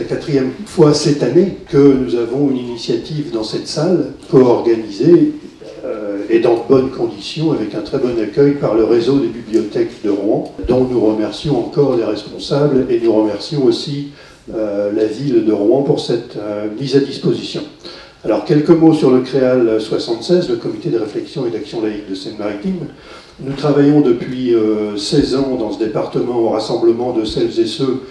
4e fois cette année que nous avons une initiative dans cette salle, co-organisée et dans de bonnes conditions, avec un très bon accueil par le réseau des bibliothèques de Rouen, dont nous remercions encore les responsables et nous remercions aussi la ville de Rouen pour cette mise à disposition. Alors, quelques mots sur le CREAL 76, le Comité de réflexion et d'action laïque de Seine-Maritime. Nous travaillons depuis 16 ans dans ce département au rassemblement de celles et ceux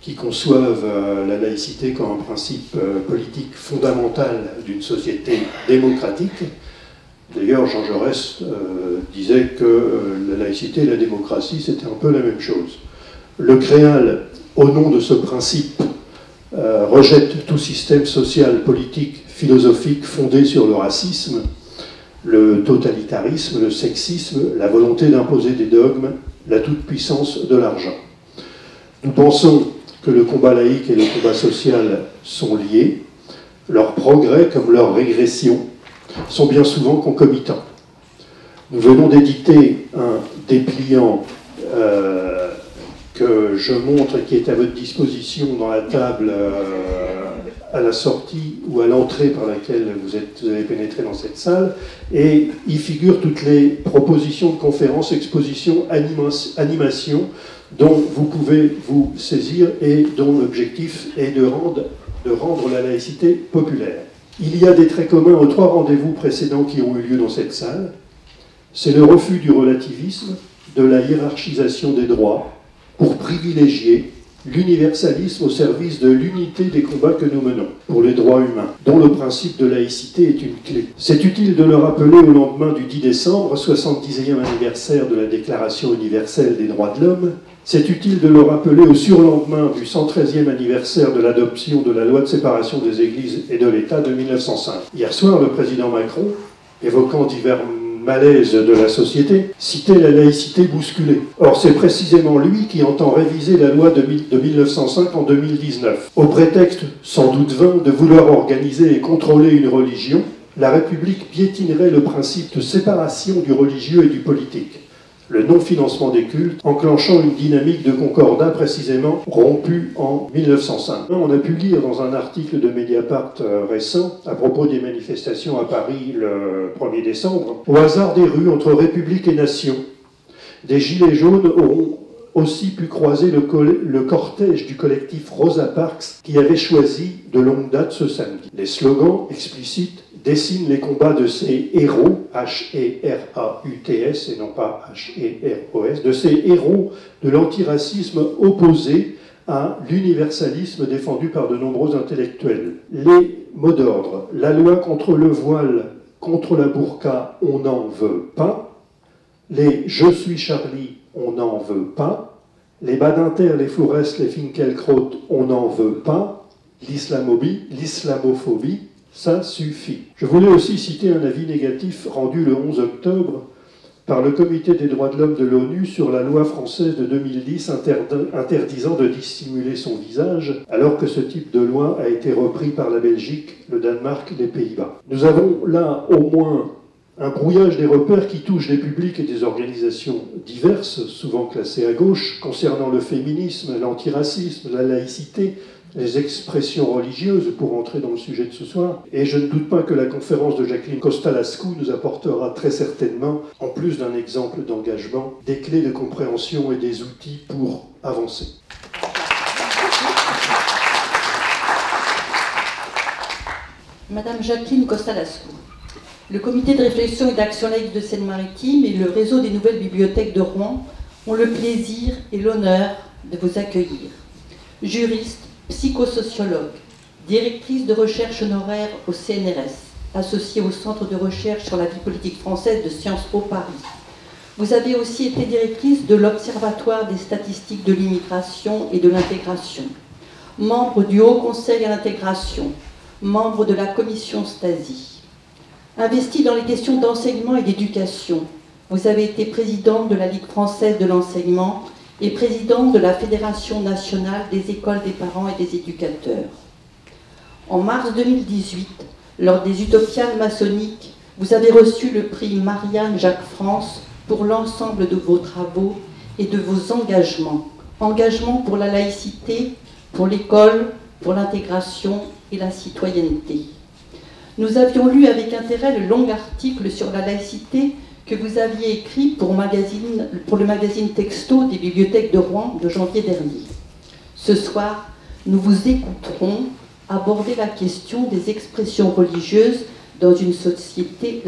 qui conçoivent la laïcité comme un principe politique fondamental d'une société démocratique. D'ailleurs, Jean Jaurès disait que la laïcité et la démocratie, c'était un peu la même chose. Le CREAL, au nom de ce principe, rejette tout système social, politique, philosophique fondé sur le racisme, le totalitarisme, le sexisme, la volonté d'imposer des dogmes, la toute-puissance de l'argent. Nous pensons que le combat laïque et le combat social sont liés. Leur progrès comme leur régression sont bien souvent concomitants. Nous venons d'éditer un dépliant que je montre et qui est à votre disposition dans la table à la sortie ou à l'entrée par laquelle vous avez pénétré dans cette salle, et y figurent toutes les propositions de conférences, expositions, animations dont vous pouvez vous saisir et dont l'objectif est de rendre la laïcité populaire. Il y a des traits communs aux 3 rendez-vous précédents qui ont eu lieu dans cette salle. C'est le refus du relativisme, de la hiérarchisation des droits, pour privilégier l'universalisme au service de l'unité des combats que nous menons pour les droits humains, dont le principe de laïcité est une clé. C'est utile de le rappeler au lendemain du 10 décembre, 70e anniversaire de la Déclaration universelle des droits de l'homme. C'est utile de le rappeler au surlendemain du 113e anniversaire de l'adoption de la loi de séparation des églises et de l'État de 1905. Hier soir, le président Macron, évoquant divers malaise de la société, citait la laïcité bousculée. Or, c'est précisément lui qui entend réviser la loi de 1905 en 2019. Au prétexte, sans doute vain, de vouloir organiser et contrôler une religion, la République piétinerait le principe de séparation du religieux et du politique, le non-financement des cultes, enclenchant une dynamique de concordat précisément rompue en 1905. On a pu lire dans un article de Mediapart récent, à propos des manifestations à Paris le 1er décembre, au hasard des rues entre République et Nation, des gilets jaunes auront aussi pu croiser le cortège du collectif Rosa Parks qui avait choisi de longue date ce samedi. Les slogans explicites dessinent les combats de ces héros, H-E-R-A-U-T-S et non pas H-E-R-O-S, de ces héros de l'antiracisme opposé à l'universalisme défendu par de nombreux intellectuels. Les mots d'ordre: la loi contre le voile, contre la burqa, on n'en veut pas. Les « je suis Charlie », on n'en veut pas. Les Badinter, les Flourès, les Finkielkraut, on n'en veut pas. L'islamophobie, ça suffit. Je voulais aussi citer un avis négatif rendu le 11 octobre par le Comité des droits de l'homme de l'ONU sur la loi française de 2010 interdisant de dissimuler son visage, alors que ce type de loi a été repris par la Belgique, le Danemark, les Pays-Bas. Nous avons là au moins un brouillage des repères qui touche des publics et des organisations diverses, souvent classées à gauche, concernant le féminisme, l'antiracisme, la laïcité, les expressions religieuses, pour entrer dans le sujet de ce soir. Et je ne doute pas que la conférence de Jacqueline Costa-Lascou nous apportera très certainement, en plus d'un exemple d'engagement, des clés de compréhension et des outils pour avancer. Madame Jacqueline Costa-Lascou. Le Comité de réflexion et d'action laïque de Seine-Maritime et le réseau des nouvelles bibliothèques de Rouen ont le plaisir et l'honneur de vous accueillir. Juriste, psychosociologue, directrice de recherche honoraire au CNRS, associée au Centre de recherche sur la vie politique française de Sciences Po Paris. Vous avez aussi été directrice de l'Observatoire des statistiques de l'immigration et de l'intégration, membre du Haut Conseil à l'intégration, membre de la Commission Stasi. Investie dans les questions d'enseignement et d'éducation, vous avez été présidente de la Ligue française de l'enseignement et présidente de la Fédération nationale des écoles des parents et des éducateurs. En mars 2018, lors des Utopiales maçonniques, vous avez reçu le prix Marianne Jacques France pour l'ensemble de vos travaux et de vos engagements. Engagements pour la laïcité, pour l'école, pour l'intégration et la citoyenneté. Nous avions lu avec intérêt le long article sur la laïcité que vous aviez écrit pour le magazine Texto des bibliothèques de Rouen de janvier dernier. Ce soir, nous vous écouterons aborder la question des expressions religieuses dans une société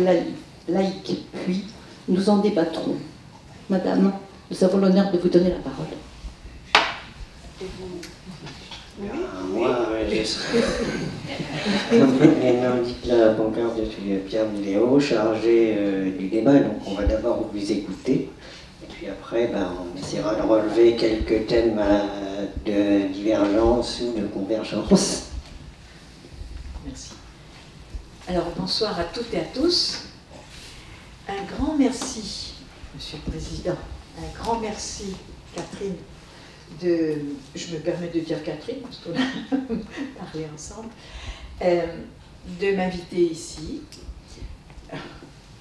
laïque, puis nous en débattrons. Madame, nous avons l'honneur de vous donner la parole. Moi, je serai, comme l'indique la pancarte de Pierre Miléo, chargé du débat. Donc on va d'abord vous écouter, et puis après on essaiera de relever quelques thèmes de divergence ou de convergence. Merci. Alors bonsoir à toutes et à tous. Un grand merci, Monsieur le Président. Un grand merci, Catherine. Je me permets de dire Catherine, parce qu'on a parlé ensemble, de m'inviter ici.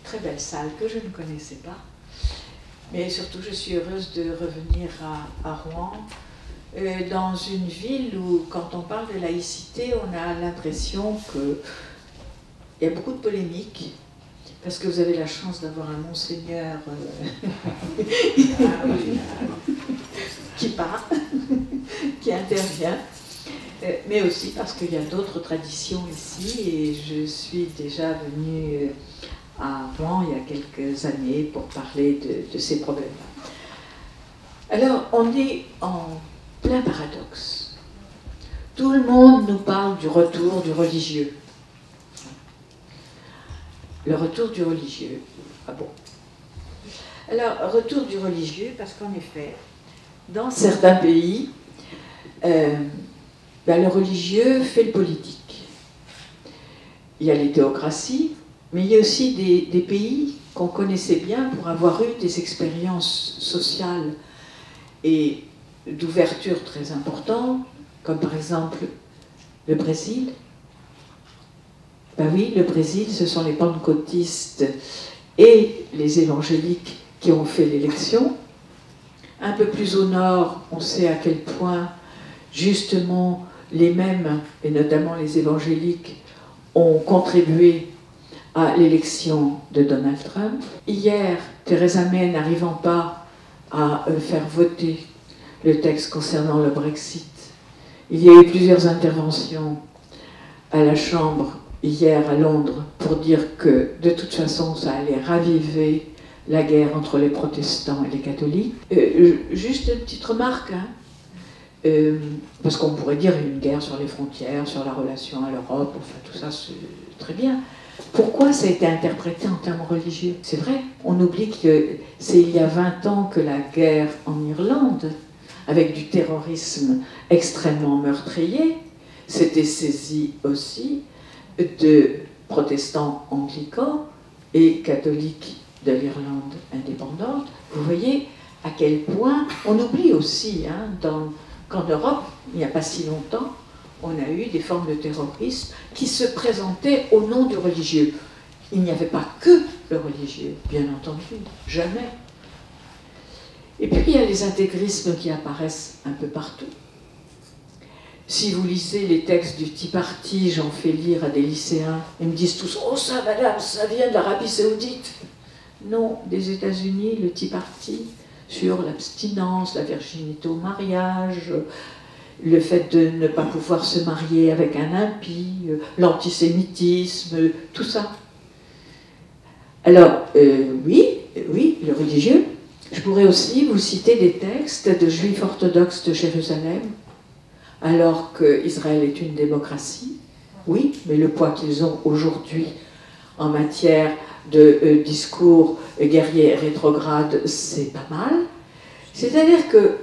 Très belle salle que je ne connaissais pas. Mais surtout, je suis heureuse de revenir à Rouen, dans une ville où, quand on parle de laïcité, on a l'impression qu'il y a beaucoup de polémiques, parce que vous avez la chance d'avoir un monseigneur qui parle, qui intervient, mais aussi parce qu'il y a d'autres traditions ici, et je suis déjà venue à Rouen il y a quelques années pour parler de ces problèmes-là. Alors, on est en plein paradoxe. Tout le monde nous parle du retour du religieux. Le retour du religieux. Ah bon? Alors, retour du religieux, parce qu'en effet, dans certains pays, le religieux fait le politique. Il y a les théocraties, mais il y a aussi des pays qu'on connaissait bien pour avoir eu des expériences sociales et d'ouverture très importantes, comme par exemple le Brésil. Ben oui, le Brésil, ce sont les pentecôtistes et les évangéliques qui ont fait l'élection. Un peu plus au nord, on sait à quel point, justement, les mêmes, et notamment les évangéliques, ont contribué à l'élection de Donald Trump. Hier, Theresa May, n'arrivant pas à faire voter le texte concernant le Brexit, il y a eu plusieurs interventions à la Chambre hier à Londres pour dire que, de toute façon, ça allait raviver la guerre entre les protestants et les catholiques. Juste une petite remarque, hein, parce qu'on pourrait dire une guerre sur les frontières, sur la relation à l'Europe, enfin tout ça c'est très bien. Pourquoi ça a été interprété en termes religieux? C'est vrai, on oublie que c'est il y a 20 ans que la guerre en Irlande, avec du terrorisme extrêmement meurtrier, s'était saisie aussi de protestants anglicans et catholiques de l'Irlande indépendante. Vous voyez à quel point on oublie aussi qu'en Europe, il n'y a pas si longtemps, on a eu des formes de terrorisme qui se présentaient au nom du religieux. Il n'y avait pas que le religieux, bien entendu, jamais. Et puis il y a les intégrismes qui apparaissent un peu partout. Si vous lisez les textes du Tea Party, j'en fais lire à des lycéens, ils me disent tous « Oh ça, madame, ça vient de l'Arabie Saoudite !» Non, des États-Unis, le Tea Party, sur l'abstinence, la virginité au mariage, le fait de ne pas pouvoir se marier avec un impie, l'antisémitisme, tout ça. Alors, oui, le religieux. Je pourrais aussi vous citer des textes de juifs orthodoxes de Jérusalem, alors qu'Israël est une démocratie. Oui, mais le poids qu'ils ont aujourd'hui en matière de discours guerriers rétrogrades, c'est pas mal. C'est-à-dire que,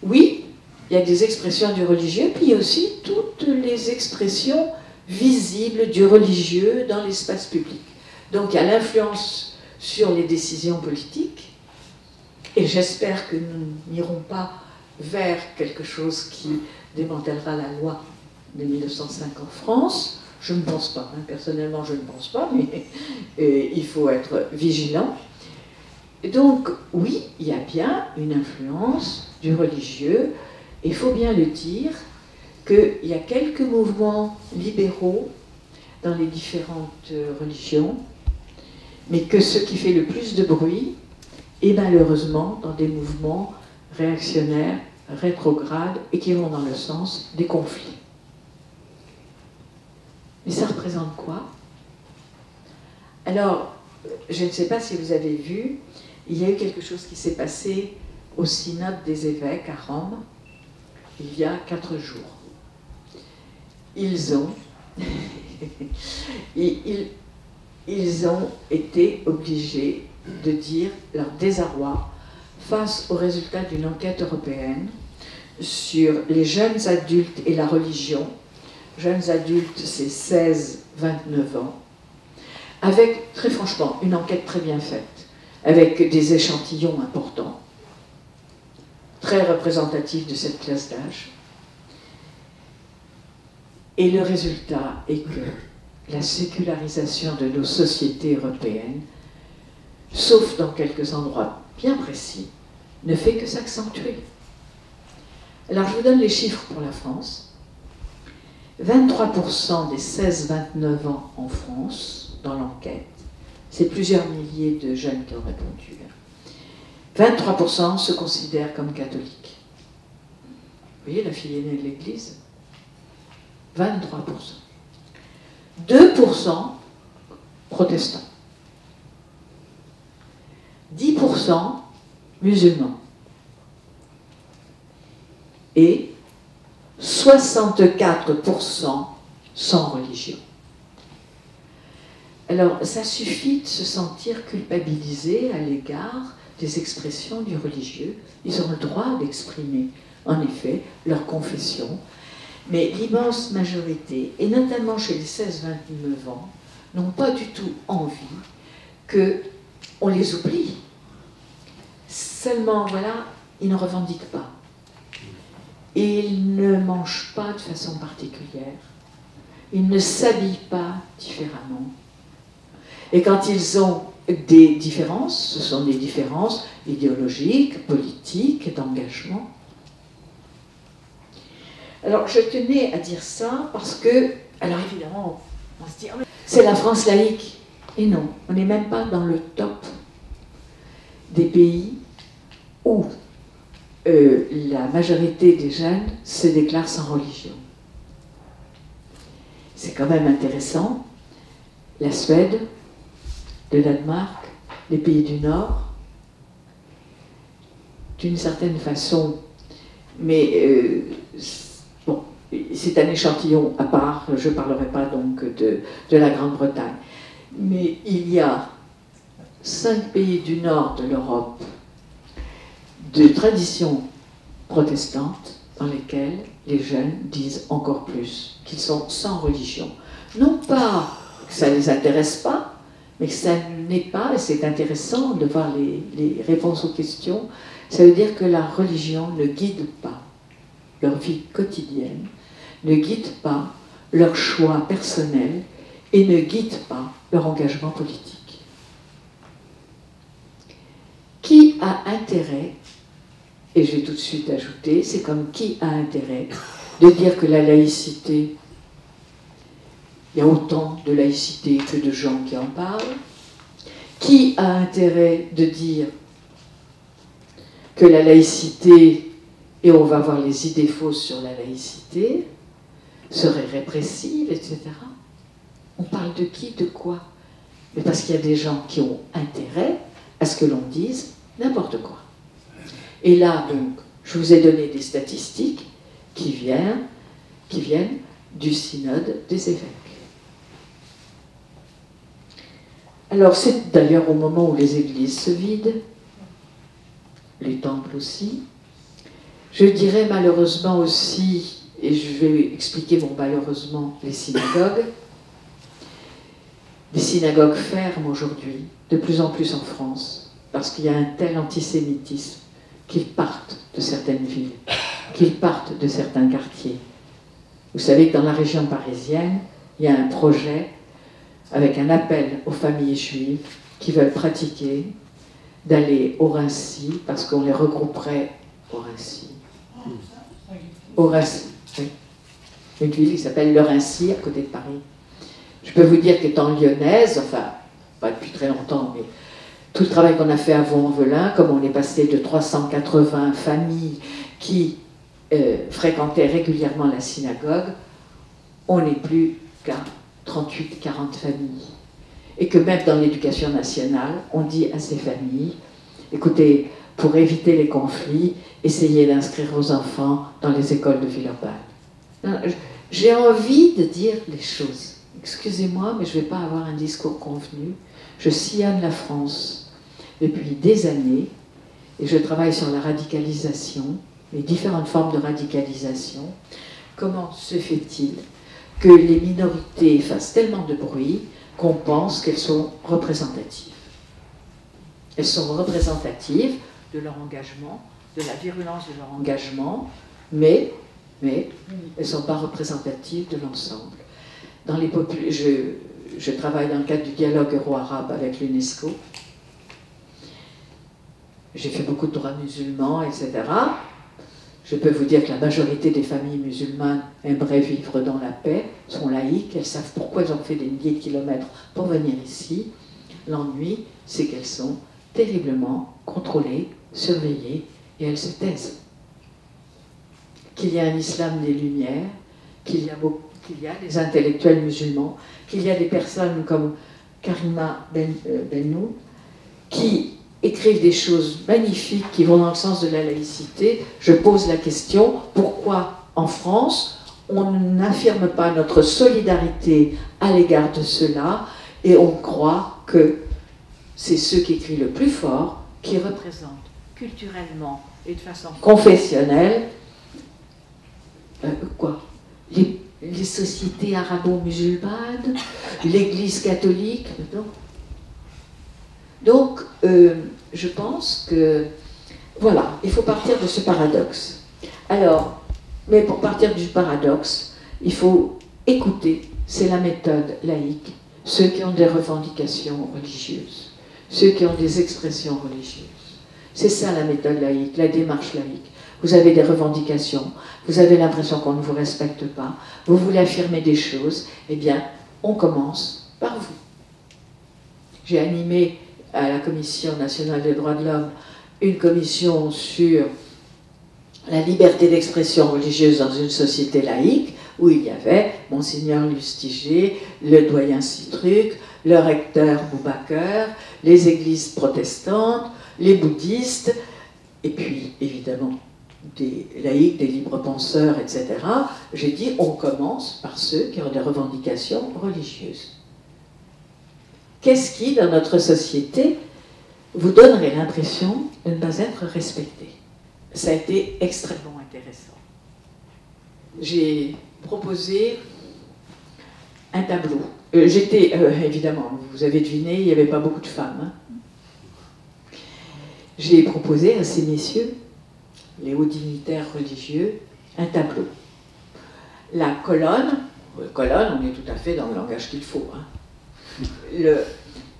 oui, il y a des expressions du religieux, puis il y a aussi toutes les expressions visibles du religieux dans l'espace public. Donc il y a l'influence sur les décisions politiques, et j'espère que nous n'irons pas vers quelque chose qui démantèlera la loi de 1905 en France. Je ne pense pas, hein. Personnellement je ne pense pas, mais il faut être vigilant. Et donc oui, il y a bien une influence du religieux, et il faut bien le dire qu'il y a quelques mouvements libéraux dans les différentes religions, mais que ce qui fait le plus de bruit est malheureusement dans des mouvements réactionnaires, rétrogrades et qui vont dans le sens des conflits. Mais ça représente quoi? Alors, je ne sais pas si vous avez vu, il y a eu quelque chose qui s'est passé au synode des évêques à Rome il y a 4 jours. Ils ont été obligés de dire leur désarroi face aux résultats d'une enquête européenne sur les jeunes adultes et la religion. Jeunes adultes, c'est 16-29 ans, avec, très franchement, une enquête très bien faite, avec des échantillons importants, très représentatifs de cette classe d'âge. Et le résultat est que la sécularisation de nos sociétés européennes, sauf dans quelques endroits bien précis, ne fait que s'accentuer. Alors je vous donne les chiffres pour la France. 23% des 16-29 ans en France, dans l'enquête, c'est plusieurs milliers de jeunes qui ont répondu, 23% se considèrent comme catholiques. Vous voyez la fille aînée de l'Église? 23%. 2% protestants. 10% musulmans. Et 64% sans religion. Alors, ça suffit de se sentir culpabilisé à l'égard des expressions du religieux. Ils ont le droit d'exprimer, en effet, leur confession. Mais l'immense majorité, et notamment chez les 16-29 ans, n'ont pas du tout envie qu'on les oublie. Seulement, voilà, ils ne revendiquent pas. Ils ne mangent pas de façon particulière. Ils ne s'habillent pas différemment. Et quand ils ont des différences, ce sont des différences idéologiques, politiques, d'engagement. Alors, je tenais à dire ça parce que, alors évidemment, on va se dire, c'est la France laïque. Et non, on n'est même pas dans le top des pays où la majorité des jeunes se déclarent sans religion. C'est quand même intéressant. La Suède, le Danemark, les pays du Nord, d'une certaine façon, mais bon, c'est un échantillon à part, je ne parlerai pas donc de la Grande-Bretagne, mais il y a 5 pays du Nord de l'Europe de tradition protestante dans lesquels les jeunes disent encore plus qu'ils sont sans religion. Non pas que ça ne les intéresse pas, mais que ça n'est pas, et c'est intéressant de voir les réponses aux questions, ça veut dire que la religion ne guide pas leur vie quotidienne, ne guide pas leur choix personnel et ne guide pas leur engagement politique. Qui a intérêt, et je vais tout de suite ajouter, c'est comme qui a intérêt de dire que la laïcité, il y a autant de laïcité que de gens qui en parlent. Qui a intérêt de dire que la laïcité, et on va voir les idées fausses sur la laïcité, serait répressive, etc. On parle de qui, de quoi? Mais parce qu'il y a des gens qui ont intérêt à ce que l'on dise n'importe quoi. Et là, donc, je vous ai donné des statistiques qui viennent du synode des évêques. Alors, c'est d'ailleurs au moment où les églises se vident, les temples aussi. Je dirais malheureusement aussi, et je vais expliquer malheureusement, les synagogues. Les synagogues ferment aujourd'hui, de plus en plus en France, parce qu'il y a un tel antisémitisme qu'ils partent de certaines villes, qu'ils partent de certains quartiers. Vous savez que dans la région parisienne, il y a un projet avec un appel aux familles juives qui veulent pratiquer, d'aller au Raincy, parce qu'on les regrouperait au Raincy. Au Raincy, oui. une ville qui s'appelle Lerincy, à côté de Paris. Je peux vous dire qu'étant lyonnaise, enfin, pas depuis très longtemps, mais tout le travail qu'on a fait à Vaux-en-Velin, comme on est passé de 380 familles qui fréquentaient régulièrement la synagogue, on n'est plus qu'à 38-40 familles. Et que même dans l'éducation nationale, on dit à ces familles, écoutez, pour éviter les conflits, essayez d'inscrire vos enfants dans les écoles de Villeurbanne. J'ai envie de dire les choses. Excusez-moi, mais je ne vais pas avoir un discours convenu. Je sillonne la France depuis des années et je travaille sur la radicalisation, les différentes formes de radicalisation. Comment se fait-il que les minorités fassent tellement de bruit qu'on pense qu'elles sont représentatives? Elles sont représentatives de leur engagement, de la virulence de leur engagement, mais elles ne sont pas représentatives de l'ensemble. Je travaille dans le cadre du dialogue euro-arabe avec l'UNESCO. J'ai fait beaucoup de droits musulmans, etc. Je peux vous dire que la majorité des familles musulmanes aimeraient vivre dans la paix, sont laïques, elles savent pourquoi elles ont fait des milliers de kilomètres pour venir ici. L'ennui, c'est qu'elles sont terriblement contrôlées, surveillées, et elles se taisent. Qu'il y a un islam des Lumières, qu'il y a des intellectuels musulmans, qu'il y a des personnes comme Karima Bennou, qui écrivent des choses magnifiques qui vont dans le sens de la laïcité. Je pose la question, pourquoi en France, on n'affirme pas notre solidarité à l'égard de ceux-là, et on croit que c'est ceux qui crient le plus fort, qui représentent culturellement et de façon confessionnelle, les sociétés arabo-musulmanes, l'Église catholique. Donc, je pense que, voilà, il faut partir de ce paradoxe. Alors, mais pour partir du paradoxe, il faut écouter, c'est la méthode laïque, ceux qui ont des revendications religieuses, ceux qui ont des expressions religieuses. C'est ça la méthode laïque, la démarche laïque. Vous avez des revendications, vous avez l'impression qu'on ne vous respecte pas, vous voulez affirmer des choses, eh bien, on commence par vous. J'ai animé à la Commission nationale des droits de l'homme une commission sur la liberté d'expression religieuse dans une société laïque, où il y avait Monseigneur Lustiger, le doyen Citruc, le recteur Boubaker, les églises protestantes, les bouddhistes, et puis évidemment des laïcs, des libres penseurs, etc. J'ai dit on commence par ceux qui ont des revendications religieuses. Qu'est-ce qui, dans notre société, vous donnerait l'impression de ne pas être respecté? Ça a été extrêmement intéressant. J'ai proposé un tableau. Évidemment, vous avez deviné, il n'y avait pas beaucoup de femmes. Hein. J'ai proposé à ces messieurs, les hauts dignitaires religieux, un tableau. La colonne, on est tout à fait dans le langage qu'il faut. Hein.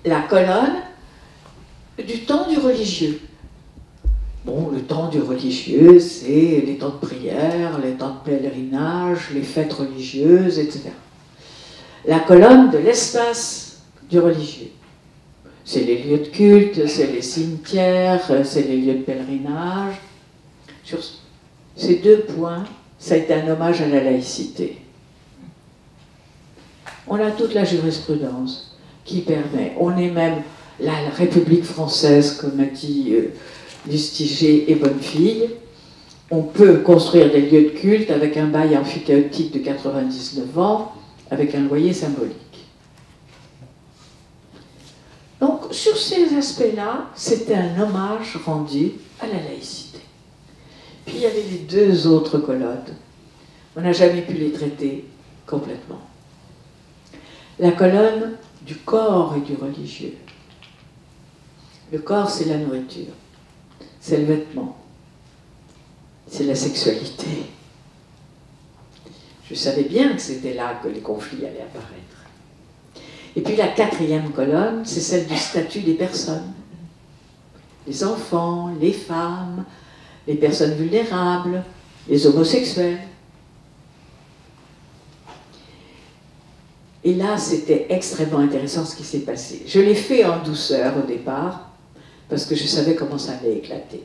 La colonne du temps du religieux. Bon, le temps du religieux, c'est les temps de prière, les temps de pèlerinage, les fêtes religieuses, etc. La colonne de l'espace du religieux. C'est les lieux de culte, c'est les cimetières, c'est les lieux de pèlerinage. Sur ces deux points, ça a été un hommage à la laïcité. On a toute la jurisprudence qui permet, on est même la République française, comme a dit Lustiger et Bonnefille, on peut construire des lieux de culte avec un bail amphithéotique de 99 ans, avec un loyer symbolique. Donc, sur ces aspects-là, c'était un hommage rendu à la laïcité. Puis il y avait les deux autres colonnes. On n'a jamais pu les traiter complètement. La colonne du corps et du religieux. Le corps, c'est la nourriture, c'est le vêtement, c'est la sexualité. Je savais bien que c'était là que les conflits allaient apparaître. Et puis la quatrième colonne, c'est celle du statut des personnes. Les enfants, les femmes, les personnes vulnérables, les homosexuels. Et là, c'était extrêmement intéressant ce qui s'est passé. Je l'ai fait en douceur au départ, parce que je savais comment ça allait éclater.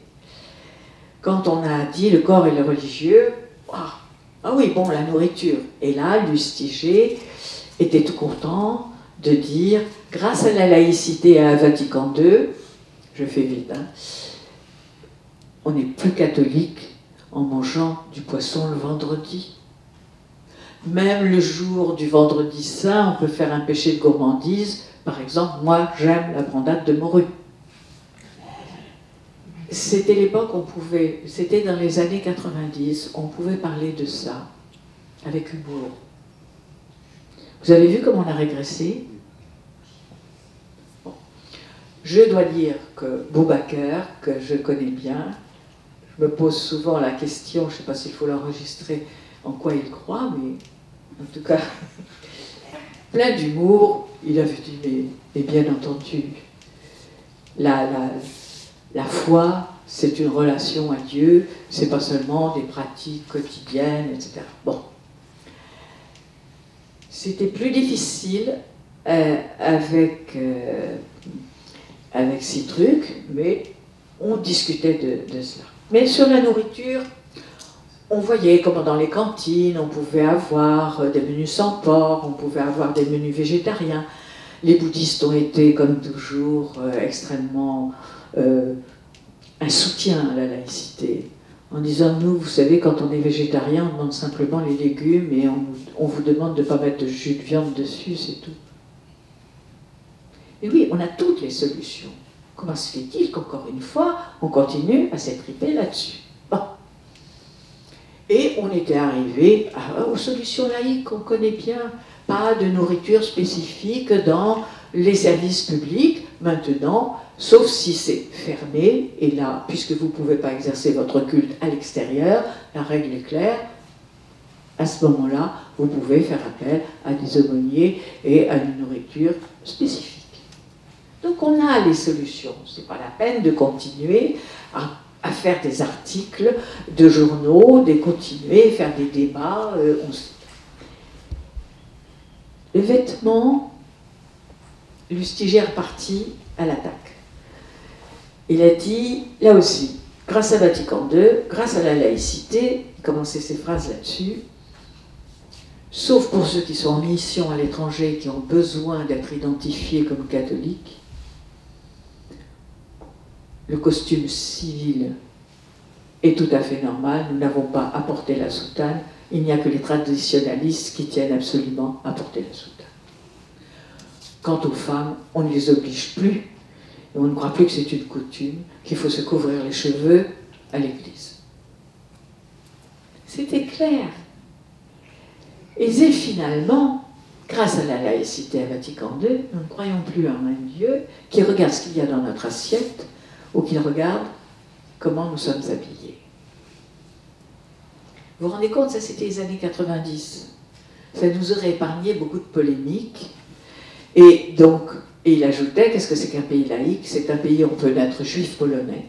Quand on a dit le corps et le religieux, ah oui, bon, la nourriture. Et là, Lustiger était tout content de dire, grâce à la laïcité à Vatican II, je fais vite, hein, on n'est plus catholique en mangeant du poisson le vendredi. Même le jour du vendredi saint, on peut faire un péché de gourmandise. Par exemple, moi, j'aime la brandade de morue. C'était l'époque où on pouvait, c'était dans les années 90, on pouvait parler de ça avec humour. Vous avez vu comment on a régressé? Bon. Je dois dire que Boubacar, que je connais bien, je me pose souvent la question, je ne sais pas s'il faut l'enregistrer, en quoi il croit, mais en tout cas, plein d'humour, il avait dit, mais bien entendu, la foi, c'est une relation à Dieu, c'est pas seulement des pratiques quotidiennes, etc. Bon. C'était plus difficile avec ces trucs, mais on discutait de cela. Mais sur la nourriture, on voyait comment dans les cantines, on pouvait avoir des menus sans porc, on pouvait avoir des menus végétariens. Les bouddhistes ont été, comme toujours, extrêmement un soutien à la laïcité, en disant, nous, vous savez, quand on est végétarien, on demande simplement les légumes et on vous demande de ne pas mettre de jus de viande dessus, c'est tout. Et oui, on a toutes les solutions. Comment se fait-il qu'encore une fois, on continue à s'étriper là-dessus? Bon. Et on était arrivé aux solutions laïques qu'on connaît bien. Pas de nourriture spécifique dans les services publics, maintenant, sauf si c'est fermé, et là, puisque vous ne pouvez pas exercer votre culte à l'extérieur, la règle est claire, à ce moment-là, vous pouvez faire appel à des aumôniers et à une nourriture spécifique. Donc on a les solutions, ce n'est pas la peine de continuer à faire des articles de journaux, de continuer à faire des débats. Le vêtement, Lustiger est parti à l'attaque. Il a dit, là aussi, grâce à Vatican II, grâce à la laïcité, il commençait ses phrases là-dessus, sauf pour ceux qui sont en mission à l'étranger, qui ont besoin d'être identifiés comme catholiques, le costume civil est tout à fait normal, nous n'avons pas à porter la soutane, il n'y a que les traditionalistes qui tiennent absolument à porter la soutane. Quant aux femmes, on ne les oblige plus, et on ne croit plus que c'est une coutume, qu'il faut se couvrir les cheveux à l'église. C'était clair. Et c'est finalement, grâce à la laïcité à Vatican II, nous ne croyons plus en un Dieu qui regarde ce qu'il y a dans notre assiette, ou qui regarde comment nous sommes habillés. Vous vous rendez compte, ça c'était les années 90. Ça nous aurait épargné beaucoup de polémiques. Et donc, il ajoutait, qu'est-ce que c'est qu'un pays laïque? C'est un pays où on peut naître juif polonais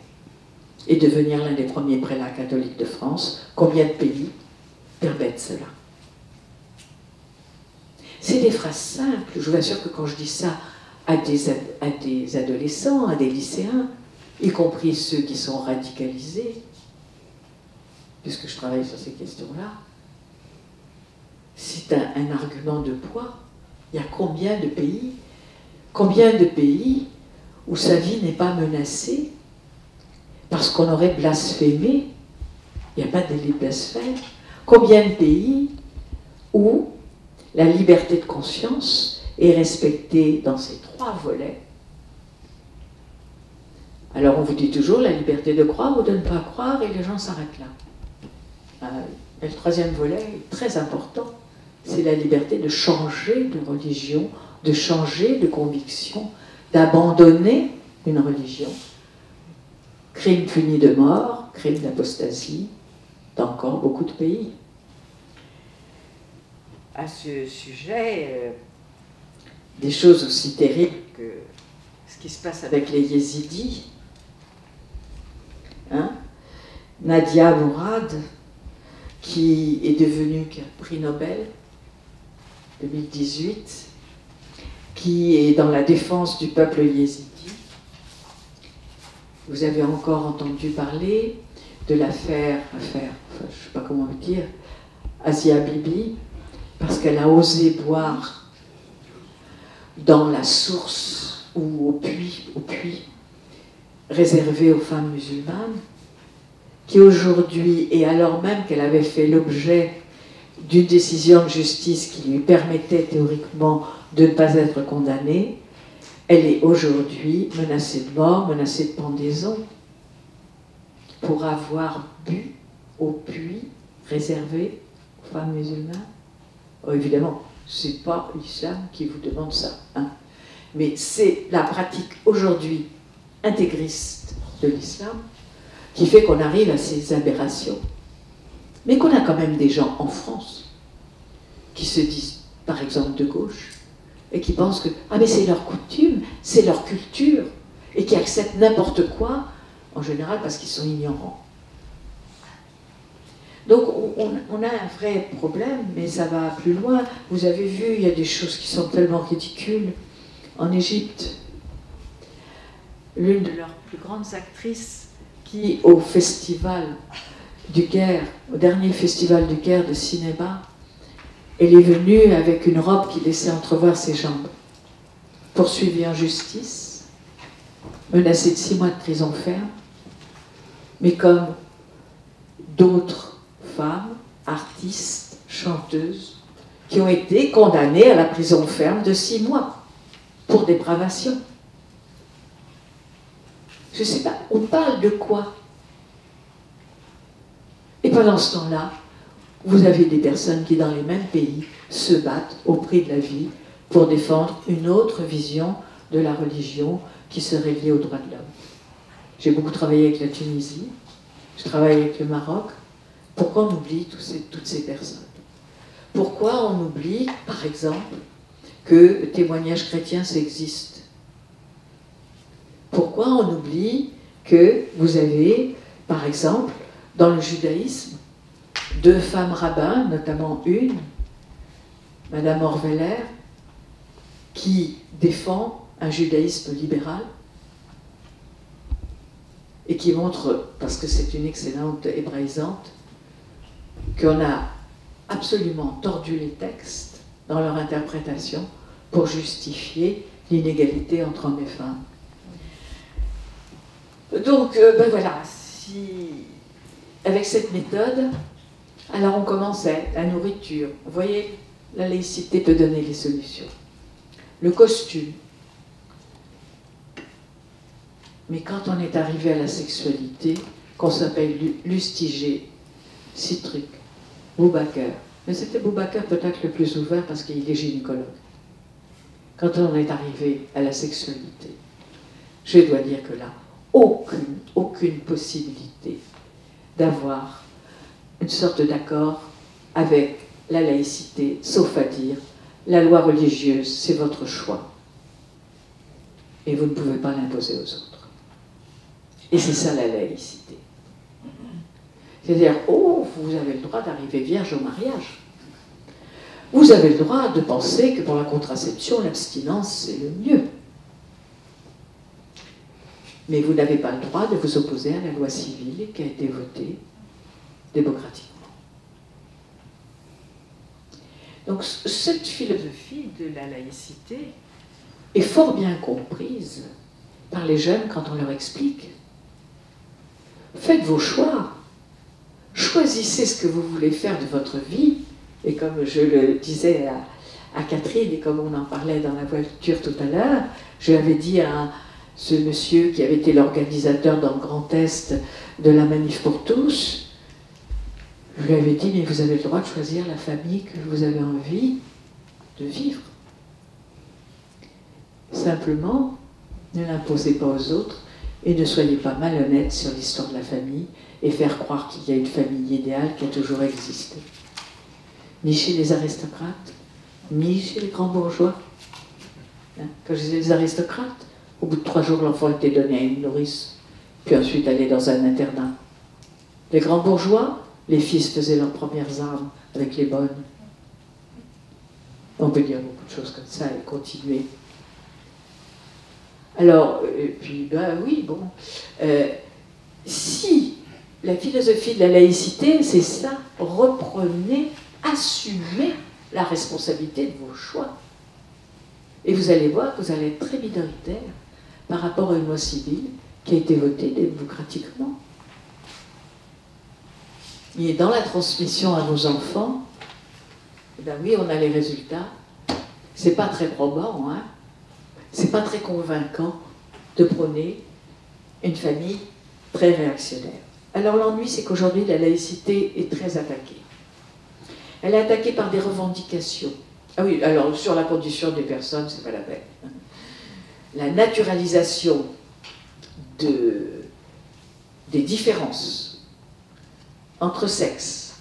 et devenir l'un des premiers prélats catholiques de France. Combien de pays permettent cela? C'est des phrases simples. Je vous assure que quand je dis ça à des adolescents, à des lycéens, y compris ceux qui sont radicalisés, puisque je travaille sur ces questions-là, c'est un argument de poids. Il y a combien de pays où sa vie n'est pas menacée parce qu'on aurait blasphémé? Il n'y a pas de délit de blasphème. Combien de pays où la liberté de conscience est respectée dans ces trois volets? Alors on vous dit toujours la liberté de croire ou de ne pas croire, et les gens s'arrêtent là. Et le troisième volet est très important, c'est la liberté de changer de religion, de changer de conviction, d'abandonner une religion. Crime puni de mort, crime d'apostasie, dans encore beaucoup de pays. À ce sujet, des choses aussi terribles que ce qui se passe avec les Yézidis. Nadia Mourad, qui est devenue prix Nobel, 2018, qui est dans la défense du peuple yézidi. Vous avez encore entendu parler de l'affaire, je ne sais pas comment le dire, Asia Bibi, parce qu'elle a osé boire dans la source ou au puits réservé aux femmes musulmanes, qui aujourd'hui, et alors même qu'elle avait fait l'objet d'une décision de justice qui lui permettait théoriquement de ne pas être condamnée, elle est aujourd'hui menacée de mort, menacée de pendaison, pour avoir bu au puits réservé aux femmes musulmanes. Oh, évidemment, ce n'est pas l'islam qui vous demande ça, hein. Mais c'est la pratique aujourd'hui intégriste de l'islam qui fait qu'on arrive à ces aberrations. Mais qu'on a quand même des gens en France qui se disent, par exemple, de gauche, et qui pensent que ah mais c'est leur coutume, c'est leur culture, et qui acceptent n'importe quoi, en général parce qu'ils sont ignorants. Donc on a un vrai problème, mais ça va plus loin. Vous avez vu, il y a des choses qui sont tellement ridicules. En Égypte, l'une de leurs plus grandes actrices, qui au festival du Caire, au dernier festival du Caire de cinéma, elle est venue avec une robe qui laissait entrevoir ses jambes, poursuivie en justice, menacée de 6 mois de prison ferme, mais comme d'autres femmes, artistes, chanteuses, qui ont été condamnées à la prison ferme de 6 mois pour dépravation. Je ne sais pas, on parle de quoi? Et pendant ce temps-là, vous avez des personnes qui, dans les mêmes pays, se battent au prix de la vie pour défendre une autre vision de la religion qui serait liée aux droits de l'homme. J'ai beaucoup travaillé avec la Tunisie, je travaille avec le Maroc. Pourquoi on oublie toutes ces personnes? Pourquoi on oublie, par exemple, que le témoignage chrétien, ça existe? Pourquoi on oublie que vous avez, par exemple, dans le judaïsme, 2 femmes rabbins, notamment une, Madame Orveller, qui défend un judaïsme libéral et qui montre, parce que c'est une excellente hébraïsante, qu'on a absolument tordu les textes dans leur interprétation pour justifier l'inégalité entre hommes et femmes. Donc, ben voilà, avec cette méthode, alors on commençait la nourriture. Vous voyez, la laïcité peut donner les solutions. Le costume. Mais quand on est arrivé à la sexualité, qu'on s'appelle Lustiger, 6 trucs, Boubacar. Mais c'était Boubacar peut-être le plus ouvert parce qu'il est gynécologue. Quand on est arrivé à la sexualité, je dois dire que là, aucune possibilité d'avoir une sorte d'accord avec la laïcité, sauf à dire la loi religieuse, c'est votre choix. Et vous ne pouvez pas l'imposer aux autres. Et c'est ça la laïcité. C'est-à-dire, oh, vous avez le droit d'arriver vierge au mariage. Vous avez le droit de penser que pour la contraception, l'abstinence, c'est le mieux. Mais vous n'avez pas le droit de vous opposer à la loi civile qui a été votée démocratiquement. Donc cette philosophie de la laïcité est fort bien comprise par les jeunes quand on leur explique. Faites vos choix. Choisissez ce que vous voulez faire de votre vie. Et comme je le disais à Catherine, et comme on en parlait dans la voiture tout à l'heure, je lui avais dit à ce monsieur qui avait été l'organisateur dans le Grand Est de la Manif pour tous, je lui avais dit, mais vous avez le droit de choisir la famille que vous avez envie de vivre. Simplement, ne l'imposez pas aux autres et ne soyez pas malhonnête sur l'histoire de la famille et faire croire qu'il y a une famille idéale qui a toujours existé. Ni chez les aristocrates, ni chez les grands bourgeois. Hein? Quand je disais les aristocrates, au bout de 3 jours, l'enfant était donné à une nourrice, puis ensuite allé dans un internat. Les grands bourgeois, les fils faisaient leurs premières armes avec les bonnes. On peut dire beaucoup de choses comme ça et continuer. Alors, puis, ben oui, bon. Si la philosophie de la laïcité, c'est ça, reprenez, assumez la responsabilité de vos choix. Et vous allez voir que vous allez être très minoritaire par rapport à une loi civile qui a été votée démocratiquement. Et dans la transmission à nos enfants, eh ben oui, on a les résultats. C'est pas très probant, hein. C'est pas très convaincant de prôner une famille très réactionnaire. Alors l'ennui, c'est qu'aujourd'hui, la laïcité est très attaquée. Elle est attaquée par des revendications. Ah oui, alors sur la condition des personnes, c'est pas la peine. La naturalisation des différences entre sexes,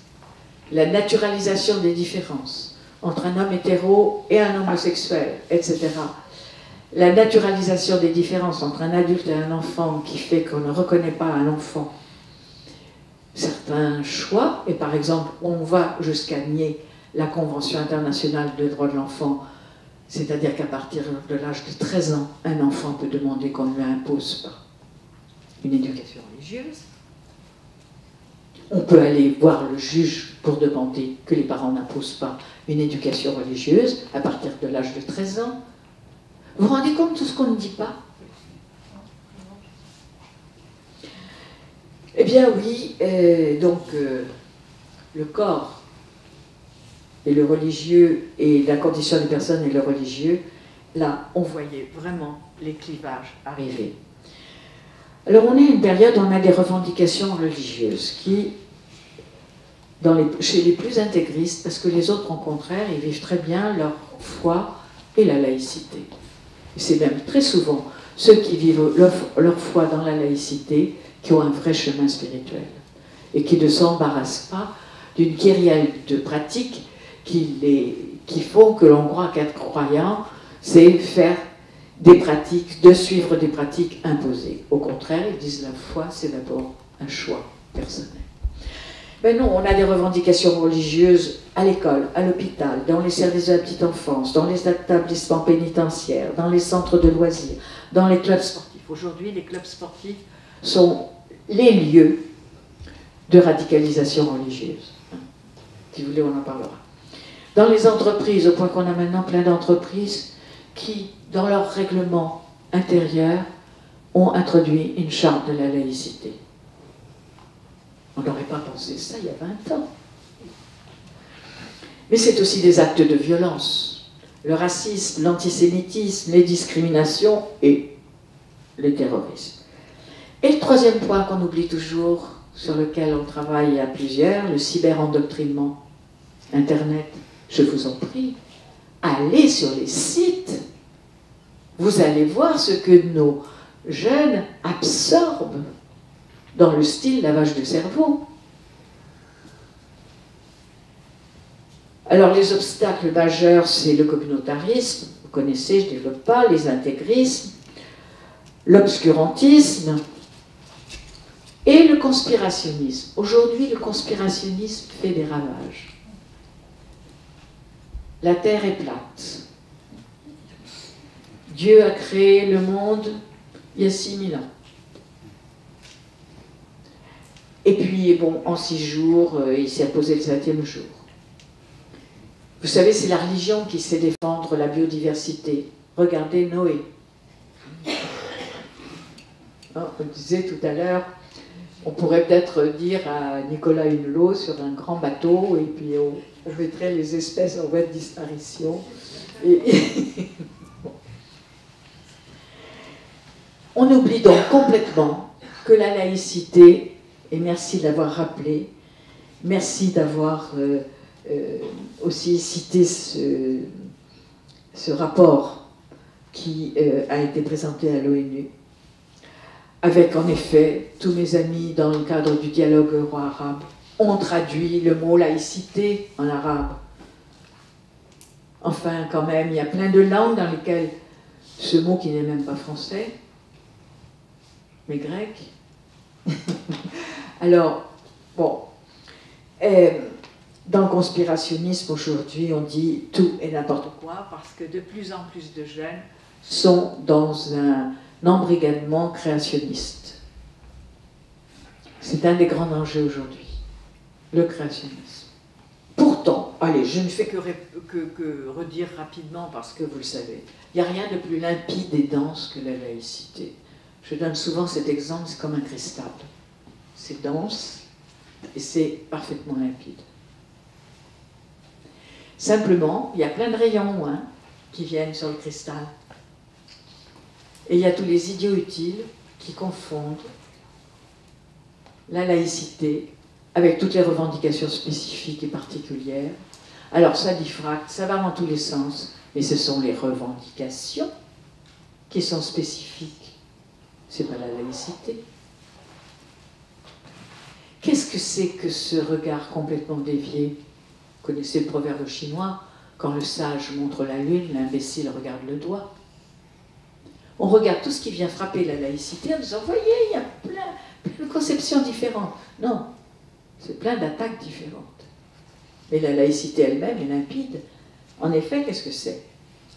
la naturalisation des différences entre un homme hétéro et un homosexuel, etc. La naturalisation des différences entre un adulte et un enfant qui fait qu'on ne reconnaît pas à l'enfant certains choix, et par exemple, on va jusqu'à nier la Convention internationale des droits de l'enfant, c'est-à-dire qu'à partir de l'âge de 13 ans, un enfant peut demander qu'on ne lui impose pas une éducation religieuse. On peut aller voir le juge pour demander que les parents n'imposent pas une éducation religieuse à partir de l'âge de 13 ans. Vous vous rendez compte de tout ce qu'on ne dit pas? Eh bien oui, le corps et le religieux et la condition des personnes et le religieux, là, on voyait vraiment les clivages arriver. Alors on est à une période où on a des revendications religieuses qui, chez les plus intégristes, parce que les autres, au contraire, ils vivent très bien leur foi et la laïcité. Et c'est même très souvent ceux qui vivent leur foi dans la laïcité qui ont un vrai chemin spirituel et qui ne s'embarrassent pas d'une kyrielle de pratiques qui font que l'on croit qu'être croyant, c'est faire des pratiques, de suivre des pratiques imposées. Au contraire, ils disent la foi, c'est d'abord un choix personnel. Mais non, on a des revendications religieuses à l'école, à l'hôpital, dans les services de la petite enfance, dans les établissements pénitentiaires, dans les centres de loisirs, dans les clubs sportifs. Aujourd'hui, les clubs sportifs sont les lieux de radicalisation religieuse. Si vous voulez, on en parlera. Dans les entreprises, au point qu'on a maintenant plein d'entreprises qui, dans leur règlement intérieur, ont introduit une charte de la laïcité. On n'aurait pas pensé ça il y a 20 ans. Mais c'est aussi des actes de violence. Le racisme, l'antisémitisme, les discriminations et le terrorisme. Et le troisième point qu'on oublie toujours, sur lequel on travaille à plusieurs, le cyberendoctrinement. Internet, je vous en prie, allez sur les sites. Vous allez voir ce que nos jeunes absorbent dans le style lavage de cerveau. Alors les obstacles majeurs, c'est le communautarisme, vous connaissez, je ne développe pas, les intégrismes, l'obscurantisme et le conspirationnisme. Aujourd'hui, le conspirationnisme fait des ravages. La Terre est plate. Dieu a créé le monde il y a 6000 ans. Et puis, bon, en 6 jours, il s'est posé le 7e jour. Vous savez, c'est la religion qui sait défendre la biodiversité. Regardez Noé. On disait tout à l'heure, on pourrait peut-être dire à Nicolas Hulot sur un grand bateau, et puis on mettrait les espèces en voie de disparition. On oublie donc complètement que la laïcité, et merci de l'avoir rappelé, merci d'avoir aussi cité ce rapport qui a été présenté à l'ONU, avec en effet tous mes amis dans le cadre du dialogue euro-arabe ont traduit le mot laïcité en arabe. Enfin, quand même, il y a plein de langues dans lesquelles ce mot qui n'est même pas français, mais grec. Alors, bon, Dans le conspirationnisme, aujourd'hui, on dit tout et n'importe quoi parce que de plus en plus de jeunes sont dans un embrigadement créationniste. C'est un des grands enjeux aujourd'hui, le créationnisme. Pourtant, allez, je ne fais que redire rapidement parce que vous le savez, il n'y a rien de plus limpide et dense que la laïcité. Je donne souvent cet exemple, c'est comme un cristal. C'est dense et c'est parfaitement limpide. Simplement, il y a plein de rayons qui viennent sur le cristal. Et il y a tous les idiots utiles qui confondent la laïcité avec toutes les revendications spécifiques et particulières. Alors ça diffracte, ça va dans tous les sens, mais ce sont les revendications qui sont spécifiques. C'est pas la laïcité. Qu'est-ce que c'est que ce regard complètement dévié? Vous connaissez le proverbe chinois, quand le sage montre la lune, l'imbécile regarde le doigt. On regarde tout ce qui vient frapper la laïcité en disant, voyez, il y a plein de conceptions différentes. Non, c'est plein d'attaques différentes. Mais la laïcité elle-même est limpide. En effet, qu'est-ce que c'est?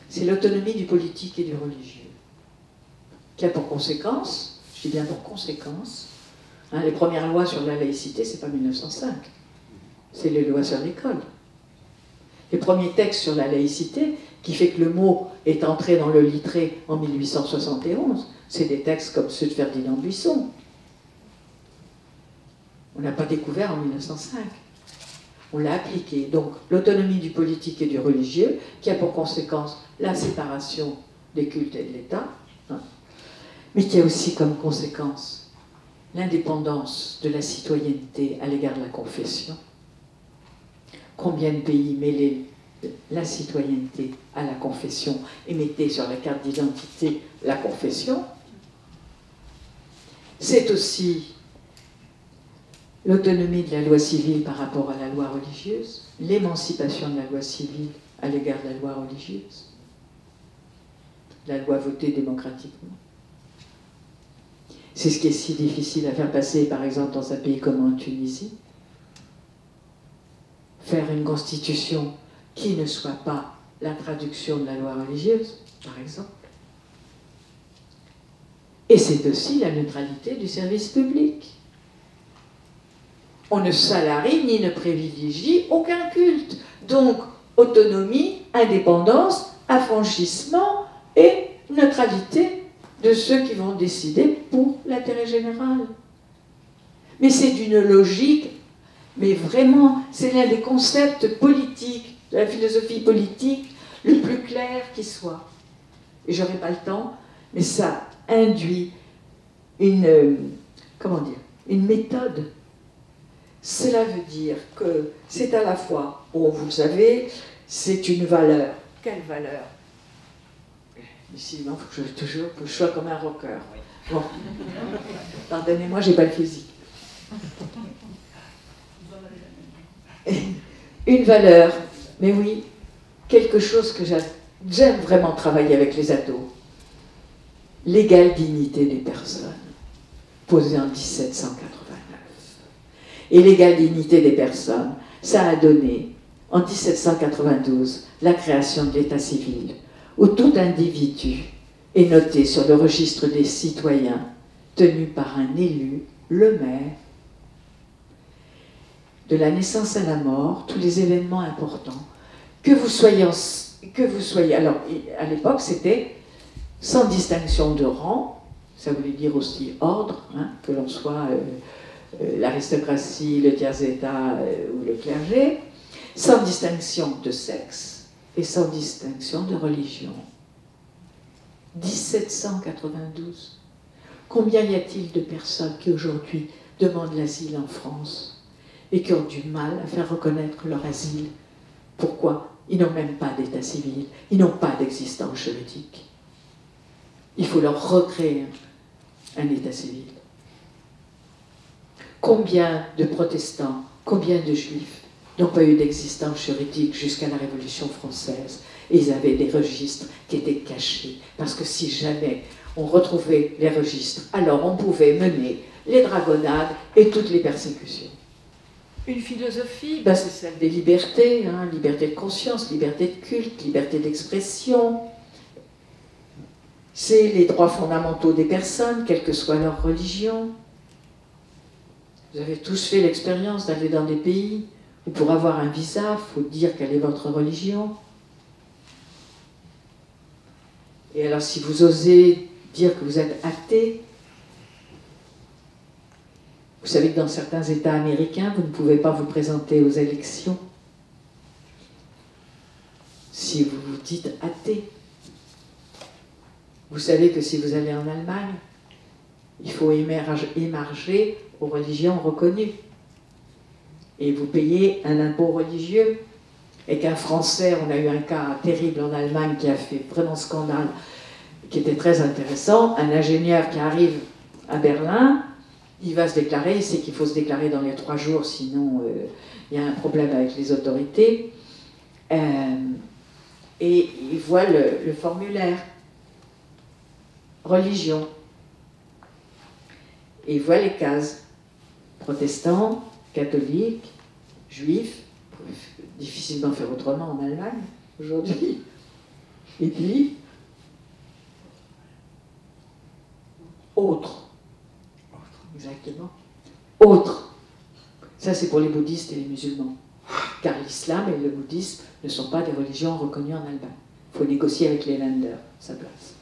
C'est l'autonomie du politique et du religieux, qui a pour conséquence, je dis bien pour conséquence, les premières lois sur la laïcité, c'est pas 1905, c'est les lois sur l'école. Les premiers textes sur la laïcité, qui fait que le mot est entré dans le littré en 1871, c'est des textes comme ceux de Ferdinand Buisson. On n'a pas découvert en 1905. On l'a appliqué. Donc, l'autonomie du politique et du religieux, qui a pour conséquence la séparation des cultes et de l'État, mais qui a aussi comme conséquence l'indépendance de la citoyenneté à l'égard de la confession. Combien de pays mêlaient la citoyenneté à la confession et mettaient sur la carte d'identité la confession? C'est aussi l'autonomie de la loi civile par rapport à la loi religieuse, l'émancipation de la loi civile à l'égard de la loi religieuse, la loi votée démocratiquement. C'est ce qui est si difficile à faire passer, par exemple, dans un pays comme en Tunisie. Faire une constitution qui ne soit pas la traduction de la loi religieuse, par exemple. Et c'est aussi la neutralité du service public. On ne salarie ni ne privilégie aucun culte. Donc, autonomie, indépendance, affranchissement et neutralité de ceux qui vont décider pour l'intérêt général. Mais c'est d'une logique, mais vraiment, c'est l'un des concepts politiques, de la philosophie politique, le plus clair qui soit. Et je n'aurai pas le temps, mais ça induit une méthode. Cela veut dire que c'est à la fois, bon, vous le savez, c'est une valeur. Quelle valeur? Ici, il faut que je sois comme un rocker. Bon, pardonnez-moi, j'ai pas le physique. Une valeur, mais oui, quelque chose que j'aime vraiment travailler avec les ados. L'égale dignité des personnes, posée en 1789. Et l'égale dignité des personnes, ça a donné, en 1792, la création de l'État civil, où tout individu est noté sur le registre des citoyens, tenu par un élu, le maire. De la naissance à la mort, tous les événements importants, que vous soyez, alors à l'époque c'était sans distinction de rang, ça voulait dire aussi ordre, que l'on soit l'aristocratie, le tiers état ou le clergé, sans distinction de sexe et sans distinction de religion. 1792. Combien y a-t-il de personnes qui aujourd'hui demandent l'asile en France et qui ont du mal à faire reconnaître leur asile? Pourquoi? Ils n'ont même pas d'état civil, ils n'ont pas d'existence juridique. Il faut leur recréer un état civil. Combien de protestants, combien de juifs n'ont pas eu d'existence juridique jusqu'à la Révolution française? Et ils avaient des registres qui étaient cachés, parce que si jamais on retrouvait les registres, alors on pouvait mener les dragonnades et toutes les persécutions. Une philosophie, ben c'est celle des libertés, hein, liberté de conscience, liberté de culte, liberté d'expression. C'est les droits fondamentaux des personnes, quelle que soit leur religion. Vous avez tous fait l'expérience d'aller dans des pays où pour avoir un visa, il faut dire quelle est votre religion. Et alors si vous osez dire que vous êtes athée, vous savez que dans certains États américains, vous ne pouvez pas vous présenter aux élections si vous vous dites athée. Vous savez que si vous allez en Allemagne, il faut émarger aux religions reconnues. Et vous payez un impôt religieux. Et qu'un Français, on a eu un cas terrible en Allemagne qui a fait vraiment scandale, qui était très intéressant, un ingénieur qui arrive à Berlin, il va se déclarer, il sait qu'il faut se déclarer dans les 3 jours, sinon il y a un problème avec les autorités. Et il voit le formulaire religion. Et il voit les cases protestants, catholiques, juifs, difficilement faire autrement en Allemagne aujourd'hui. Et puis, autre. Exactement. Autre. Ça, c'est pour les bouddhistes et les musulmans. Car l'islam et le bouddhisme ne sont pas des religions reconnues en Allemagne. Il faut négocier avec les Länder sa place.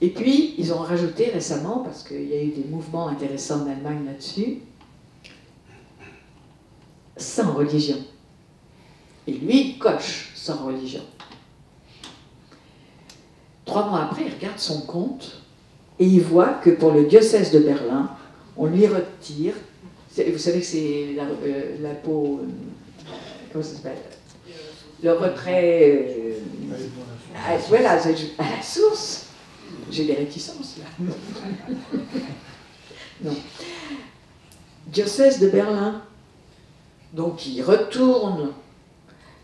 Et puis, ils ont rajouté récemment, parce qu'il y a eu des mouvements intéressants en Allemagne là-dessus, sans religion. Et lui, il coche sans religion. 3 mois après, il regarde son compte et il voit que pour le diocèse de Berlin, on lui retire, vous savez que c'est l'impôt, comment ça s'appelle? Le retrait, voilà, à la source. J'ai des réticences là. Non. Diocèse de Berlin. Donc il retourne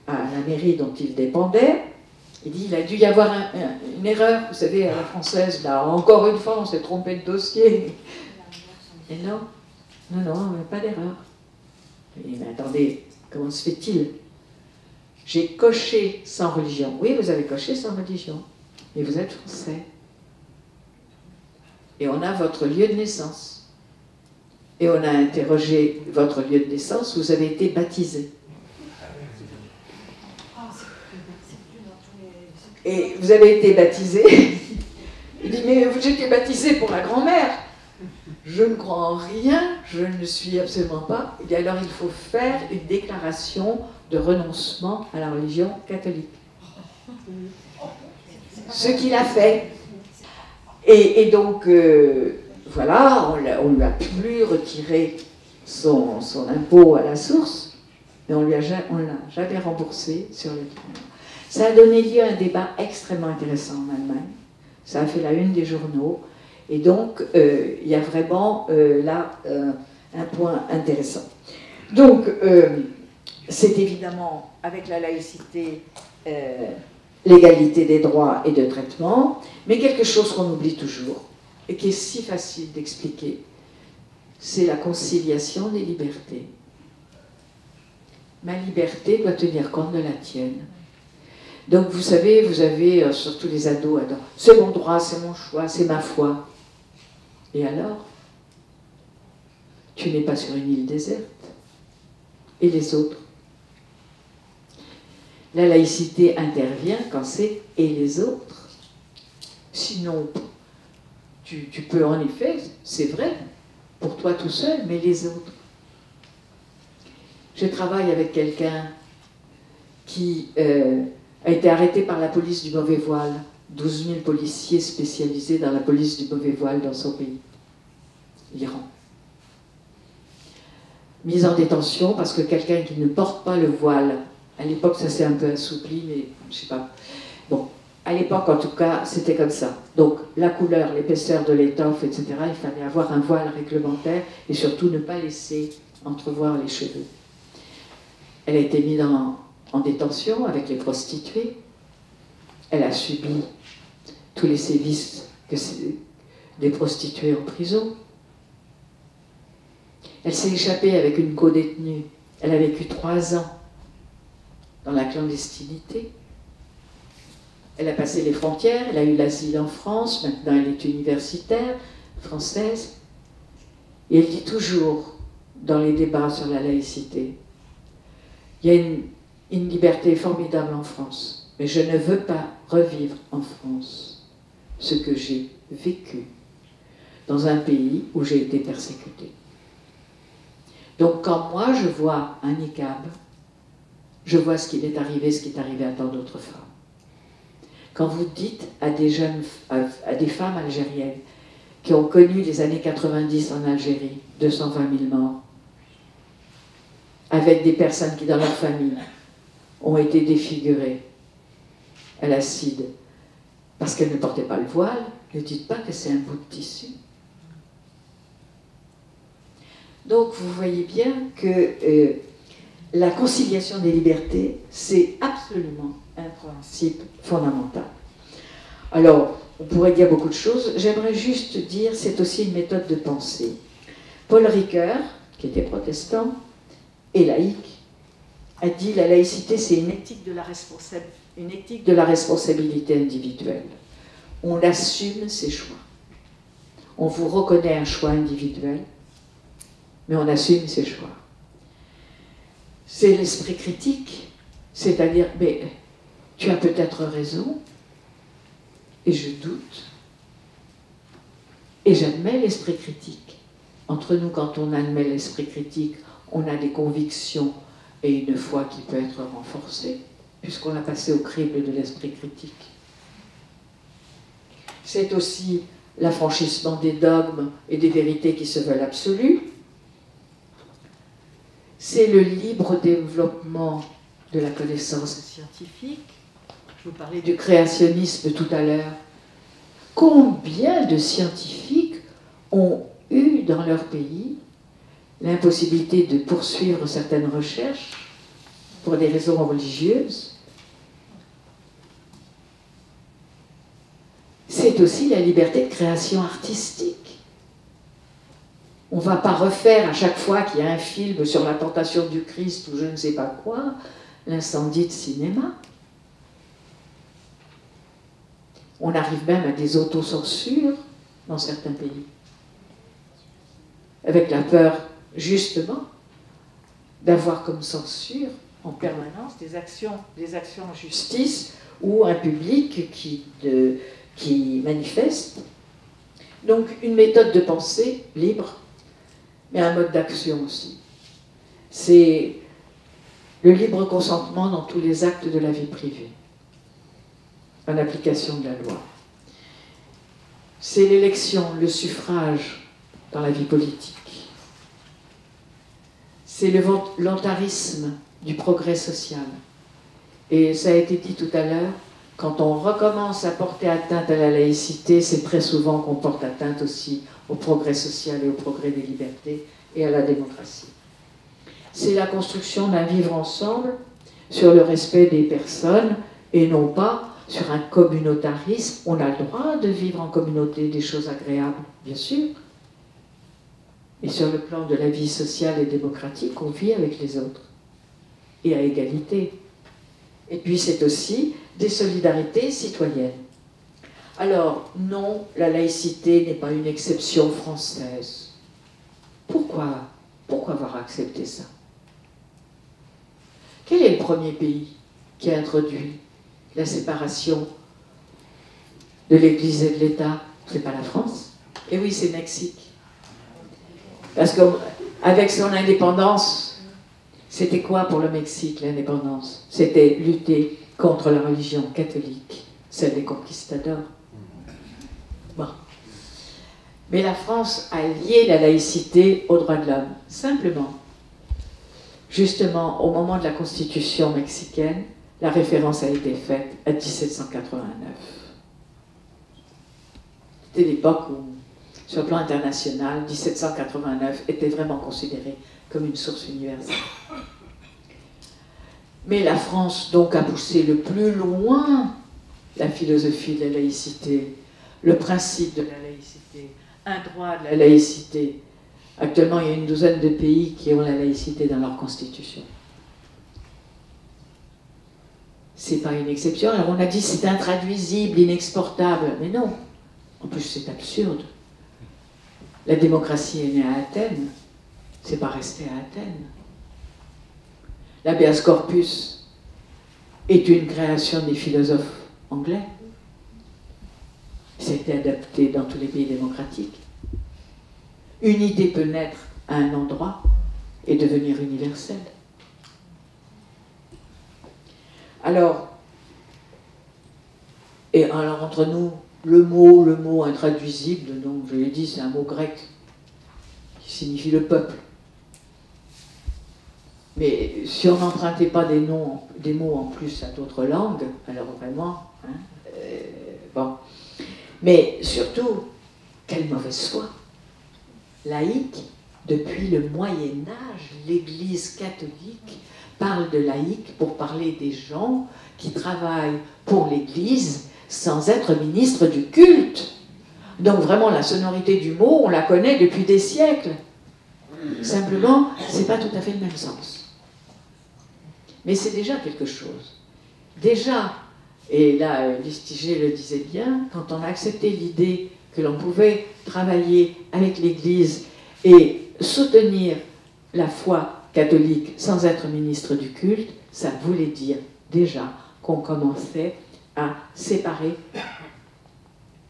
à la mairie dont il dépendait. Il dit il a dû y avoir une erreur, vous savez, à la française, là, encore une fois, on s'est trompé de dossier. Et non, pas d'erreur. Mais attendez, comment se fait-il? J'ai coché sans religion. Oui, vous avez coché sans religion, mais vous êtes français. Et on a votre lieu de naissance. Et on a interrogé votre lieu de naissance, vous avez été baptisé. Et vous avez été baptisé. Il dit, mais vous étiez baptisé pour la grand-mère. Je ne crois en rien, je ne suis absolument pas. Et alors il faut faire une déclaration de renoncement à la religion catholique. Ce qu'il a fait. Et donc, voilà, on ne lui a plus retiré son impôt à la source, mais on ne l'a jamais remboursé sur les 3 mois. Ça a donné lieu à un débat extrêmement intéressant en Allemagne. Ça a fait la une des journaux. Et donc, il y a vraiment là un point intéressant. Donc, c'est évidemment, avec la laïcité, l'égalité des droits et de traitement, mais quelque chose qu'on oublie toujours, et qui est si facile d'expliquer, c'est la conciliation des libertés. Ma liberté doit tenir compte de la tienne. Donc vous savez, vous avez, surtout les ados, c'est mon droit, c'est mon choix, c'est ma foi. Et alors? Tu n'es pas sur une île déserte. Et les autres? La laïcité intervient quand c'est « et les autres ». Sinon, tu peux en effet, c'est vrai, pour toi tout seul, mais les autres. Je travaille avec quelqu'un qui a été arrêté par la police du mauvais voile, 12 000 policiers spécialisés dans la police du mauvais voile dans son pays, l'Iran. Mise en détention parce que quelqu'un qui ne porte pas le voile, à l'époque ça s'est un peu assoupli, mais je sais pas. Bon, à l'époque en tout cas, c'était comme ça. Donc la couleur, l'épaisseur de l'étoffe, etc., il fallait avoir un voile réglementaire et surtout ne pas laisser entrevoir les cheveux. Elle a été mise en détention avec les prostituées. Elle a subi tous les sévices des prostituées en prison. Elle s'est échappée avec une co-détenue. Elle a vécu 3 ans dans la clandestinité. Elle a passé les frontières, elle a eu l'asile en France, maintenant elle est universitaire, française. Et elle dit toujours, dans les débats sur la laïcité, il y a une liberté formidable en France, mais je ne veux pas revivre en France ce que j'ai vécu dans un pays où j'ai été persécutée. Donc quand moi je vois un niqab, je vois ce qui est arrivé à tant d'autres femmes. Quand vous dites à des femmes algériennes qui ont connu les années 90 en Algérie, 220 000 morts, avec des personnes qui dans leur famille ont été défigurées à l'acide parce qu'elles ne portaient pas le voile, ne dites pas que c'est un bout de tissu. Donc vous voyez bien que la conciliation des libertés, c'est absolument un principe fondamental. Alors, on pourrait dire beaucoup de choses. J'aimerais juste dire, c'est aussi une méthode de pensée. Paul Ricoeur, qui était protestant et laïque, a dit la laïcité, c'est une éthique de la responsabilité individuelle. On assume ses choix. On vous reconnaît un choix individuel, mais on assume ses choix. C'est l'esprit critique, c'est-à-dire, mais tu as peut-être raison, et je doute, et j'admets l'esprit critique. Entre nous, quand on admet l'esprit critique, on a des convictions et une foi qui peut être renforcée, puisqu'on a passé au crible de l'esprit critique. C'est aussi l'affranchissement des dogmes et des vérités qui se veulent absolues. C'est le libre développement de la connaissance scientifique. Je vous parlais du créationnisme tout à l'heure. Combien de scientifiques ont eu dans leur pays l'impossibilité de poursuivre certaines recherches pour des raisons religieuses? C'est aussi la liberté de création artistique. On ne va pas refaire à chaque fois qu'il y a un film sur la tentation du Christ ou je ne sais pas quoi, l'incendie de cinéma. On arrive même à des autocensures dans certains pays. Avec la peur, justement, d'avoir comme censure en permanence des actions en justice ou un public qui manifeste. Donc une méthode de pensée libre, mais un mode d'action aussi. C'est le libre consentement dans tous les actes de la vie privée, en application de la loi. C'est l'élection, le suffrage dans la vie politique. C'est le volontarisme du progrès social. Et ça a été dit tout à l'heure, quand on recommence à porter atteinte à la laïcité, c'est très souvent qu'on porte atteinte aussi au progrès social et au progrès des libertés et à la démocratie. C'est la construction d'un vivre ensemble sur le respect des personnes et non pas sur un communautarisme. On a le droit de vivre en communauté des choses agréables, bien sûr. Et sur le plan de la vie sociale et démocratique, on vit avec les autres et à égalité. Et puis c'est aussi des solidarités citoyennes. Alors, non, la laïcité n'est pas une exception française. Pourquoi avoir accepté ça? Quel est le premier pays qui a introduit la séparation de l'Église et de l'État? C'est pas la France. Et oui, c'est le Mexique. Parce qu'avec son indépendance, c'était quoi pour le Mexique, l'indépendance? C'était lutter contre la religion catholique, celle des conquistadors. Bon. Mais la France a lié la laïcité aux droits de l'homme, simplement. Justement, au moment de la Constitution mexicaine, la référence a été faite à 1789. C'était l'époque où, sur le plan international, 1789 était vraiment considéré comme une source universelle. Mais la France, donc, a poussé le plus loin la philosophie de la laïcité, le principe de la laïcité, un droit de la laïcité Actuellement, il y a une douzaine de pays qui ont la laïcité dans leur constitution. C'est pas une exception. Alors on a dit c'est intraduisible, inexportable, mais non. En plus, c'est absurde. La démocratie est née à Athènes, c'est pas resté à Athènes. L'habeas corpus est une création des philosophes anglais. C'était adapté dans tous les pays démocratiques. Une idée peut naître à un endroit et devenir universelle. Alors entre nous, le mot intraduisible, donc je l'ai dit, c'est un mot grec qui signifie le peuple. Mais si on n'empruntait pas des mots en plus à d'autres langues, alors vraiment, bon. Mais surtout, quelle mauvaise foi. Laïque, depuis le Moyen-Âge, l'Église catholique parle de laïque pour parler des gens qui travaillent pour l'Église sans être ministre du culte. Donc vraiment, la sonorité du mot, on la connaît depuis des siècles. Simplement, c'est pas tout à fait le même sens. Mais c'est déjà quelque chose. Déjà, et là, Lustiger le disait bien, quand on a accepté l'idée que l'on pouvait travailler avec l'Église et soutenir la foi catholique sans être ministre du culte, ça voulait dire déjà qu'on commençait à séparer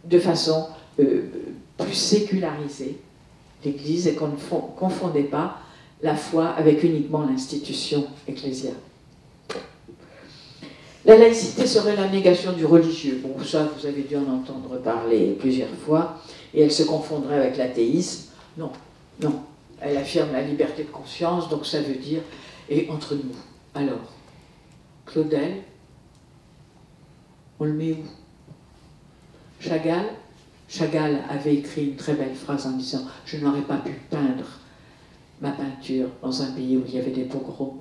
de façon plus sécularisée l'Église et qu'on ne confondait pas la foi avec uniquement l'institution ecclésiale. La laïcité serait la négation du religieux. Bon, ça, vous avez dû en entendre parler plusieurs fois, et elle se confondrait avec l'athéisme. Non, non. Elle affirme la liberté de conscience, donc ça veut dire, et entre nous. Alors, Claudel, on le met où? Chagall avait écrit une très belle phrase en disant « Je n'aurais pas pu peindre ma peinture dans un pays où il y avait des pogroms. »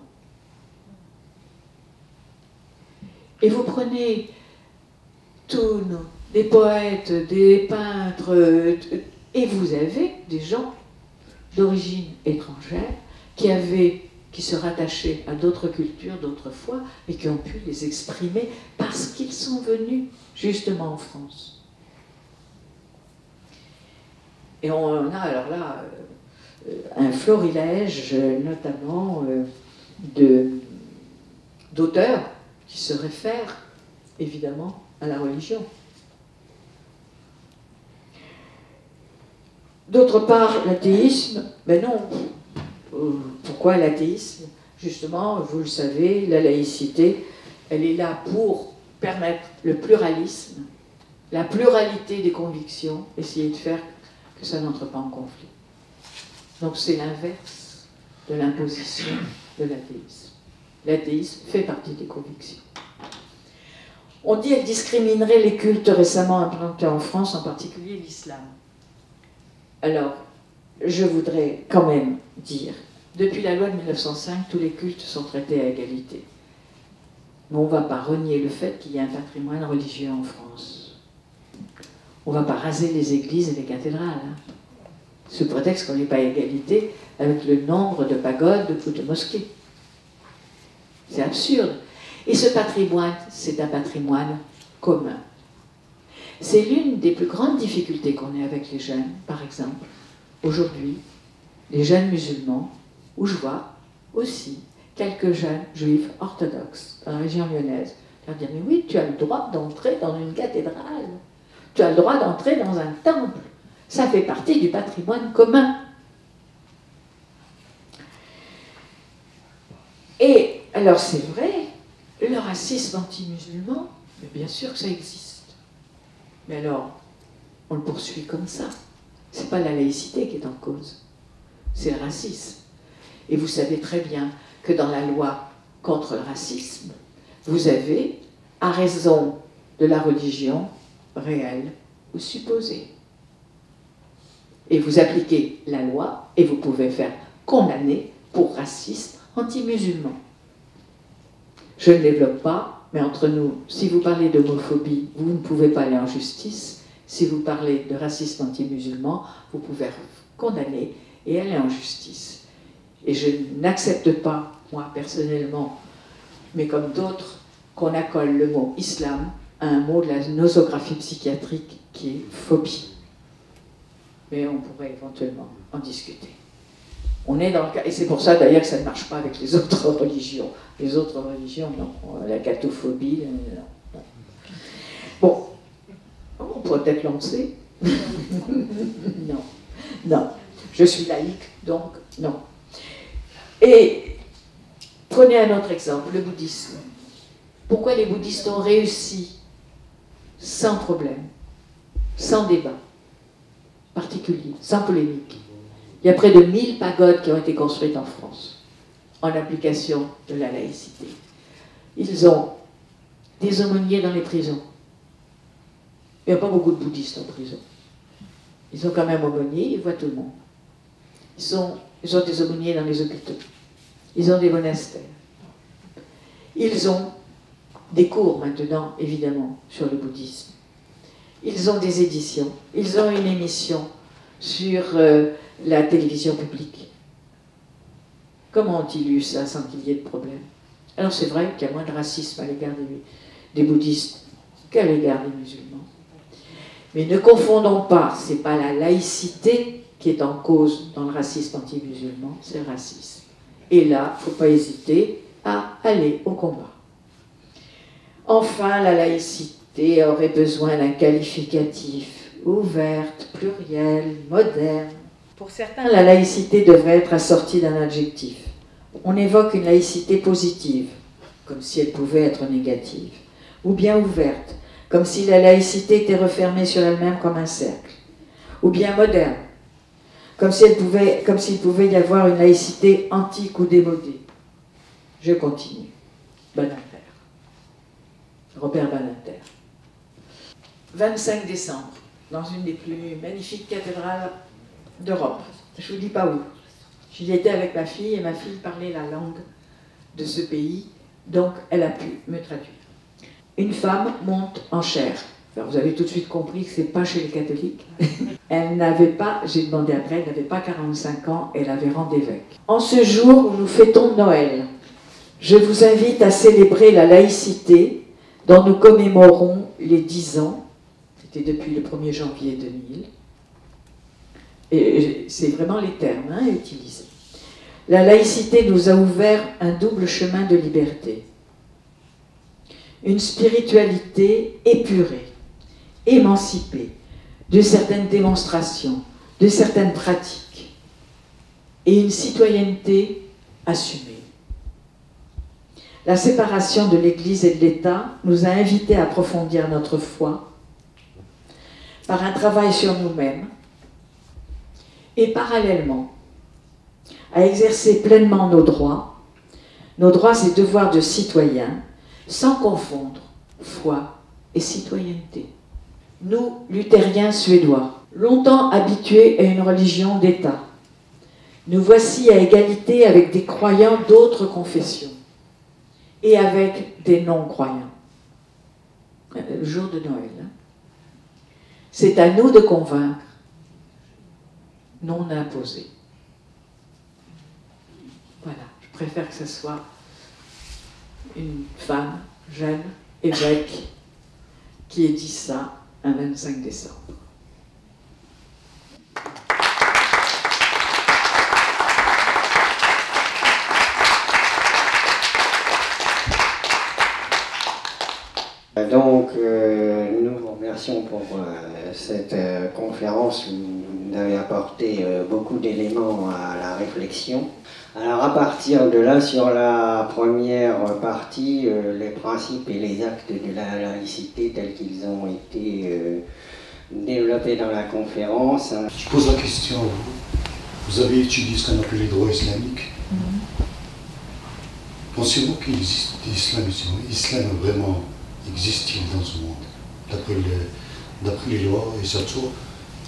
Et vous prenez tous des poètes, des peintres, et vous avez des gens d'origine étrangère qui se rattachaient à d'autres cultures, d'autres foi, et qui ont pu les exprimer parce qu'ils sont venus justement en France. Et on a alors là un florilège notamment d'auteurs qui se réfèrent évidemment à la religion. D'autre part, l'athéisme, ben non. Pourquoi l'athéisme? Justement, vous le savez, la laïcité, elle est là pour permettre le pluralisme, la pluralité des convictions, essayer de faire que ça n'entre pas en conflit. Donc c'est l'inverse de l'imposition de l'athéisme. L'athéisme fait partie des convictions. On dit qu'elle discriminerait les cultes récemment implantés en France, en particulier l'islam. Alors, je voudrais quand même dire, depuis la loi de 1905, tous les cultes sont traités à égalité. Mais on ne va pas renier le fait qu'il y a un patrimoine religieux en France. On ne va pas raser les églises et les cathédrales, sous prétexte qu'on n'est pas à égalité avec le nombre de pagodes ou de mosquées. C'est absurde. Et ce patrimoine, c'est un patrimoine commun. C'est l'une des plus grandes difficultés qu'on ait avec les jeunes, par exemple. Aujourd'hui, les jeunes musulmans, où je vois aussi quelques jeunes juifs orthodoxes dans la région lyonnaise, leur dire « Mais oui, tu as le droit d'entrer dans une cathédrale, tu as le droit d'entrer dans un temple, ça fait partie du patrimoine commun. » Et alors c'est vrai, le racisme anti-musulman, bien sûr que ça existe. Mais alors, on le poursuit comme ça. Ce n'est pas la laïcité qui est en cause, c'est le racisme. Et vous savez très bien que dans la loi contre le racisme, vous avez, à raison de la religion réelle ou supposée. Et vous appliquez la loi et vous pouvez faire condamner pour racisme anti-musulman. Je ne développe pas, mais entre nous, si vous parlez d'homophobie, vous ne pouvez pas aller en justice. Si vous parlez de racisme anti-musulman, vous pouvez condamner Et elle est en justice. Et je n'accepte pas, moi personnellement, mais comme d'autres, qu'on accole le mot islam à un mot de la nosographie psychiatrique qui est phobie. Mais on pourrait éventuellement en discuter. On est dans le cas, et c'est pour ça d'ailleurs que ça ne marche pas avec les autres religions. Les autres religions, non. La cathophobie, non. Bon, on pourrait peut-être lancer. Non, non. Je suis laïque, donc non. Et prenez un autre exemple, le bouddhisme. Pourquoi les bouddhistes ont réussi sans problème, sans débat particulier, sans polémique? Il y a près de 1000 pagodes qui ont été construites en France, en application de la laïcité. Ils ont des aumôniers dans les prisons. Il n'y a pas beaucoup de bouddhistes en prison. Ils ont quand même aumôniers, ils voient tout le monde. Ils ont des aumôniers dans les hôpitaux. Ils ont des monastères. Ils ont des cours maintenant, évidemment, sur le bouddhisme. Ils ont des éditions. Ils ont une émission sur la télévision publique. Comment ont-ils eu ça sans qu'il y ait de problème? Alors c'est vrai qu'il y a moins de racisme à l'égard des bouddhistes qu'à l'égard des musulmans. Mais ne confondons pas, ce n'est pas la laïcité qui est en cause dans le racisme anti-musulman, c'est le racisme. Et là, il ne faut pas hésiter à aller au combat. Enfin, la laïcité aurait besoin d'un qualificatif ouverte, plurielle, moderne. Pour certains, la laïcité devrait être assortie d'un adjectif. On évoque une laïcité positive, comme si elle pouvait être négative, ou bien ouverte, comme si la laïcité était refermée sur elle-même comme un cercle, ou bien moderne, comme s'il pouvait y avoir une laïcité antique ou démodée. Je continue. Badinter. Robert Badinter. 25 décembre, dans une des plus magnifiques cathédrales d'Europe. Je ne vous dis pas où. J'y étais avec ma fille et ma fille parlait la langue de ce pays, donc elle a pu me traduire. Une femme monte en chair. Alors vous avez tout de suite compris que ce n'est pas chez les catholiques. Elle n'avait pas, j'ai demandé après, elle n'avait pas 45 ans, elle avait rang d'évêque. En ce jour où nous fêtons Noël, je vous invite à célébrer la laïcité dont nous commémorons les 10 ans. C'était depuis le 1er janvier 2000. Et c'est vraiment les termes utilisés. La laïcité nous a ouvert un double chemin de liberté. Une spiritualité épurée, émancipée de certaines démonstrations, de certaines pratiques, et une citoyenneté assumée. La séparation de l'Église et de l'État nous a invités à approfondir notre foi par un travail sur nous-mêmes et parallèlement à exercer pleinement nos droits et devoirs de citoyens, sans confondre foi et citoyenneté. Nous, luthériens suédois, longtemps habitués à une religion d'État, nous voici à égalité avec des croyants d'autres confessions et avec des non-croyants. Le jour de Noël. C'est à nous de convaincre, non imposer. Voilà, je préfère que ce soit une femme jeune, évêque, qui ait dit ça un 25 décembre. Donc, nous vous remercions pour cette conférence où vous avez apporté beaucoup d'éléments à la réflexion. Alors, à partir de là, sur la première partie, les principes et les actes de la laïcité tels qu'ils ont été développés dans la conférence. Je pose la question, vous avez étudié ce qu'on appelle les droits islamiques. Pensez-vous qu'il existe l'islam vraiment existe-t-il dans ce monde, d'après les lois, et surtout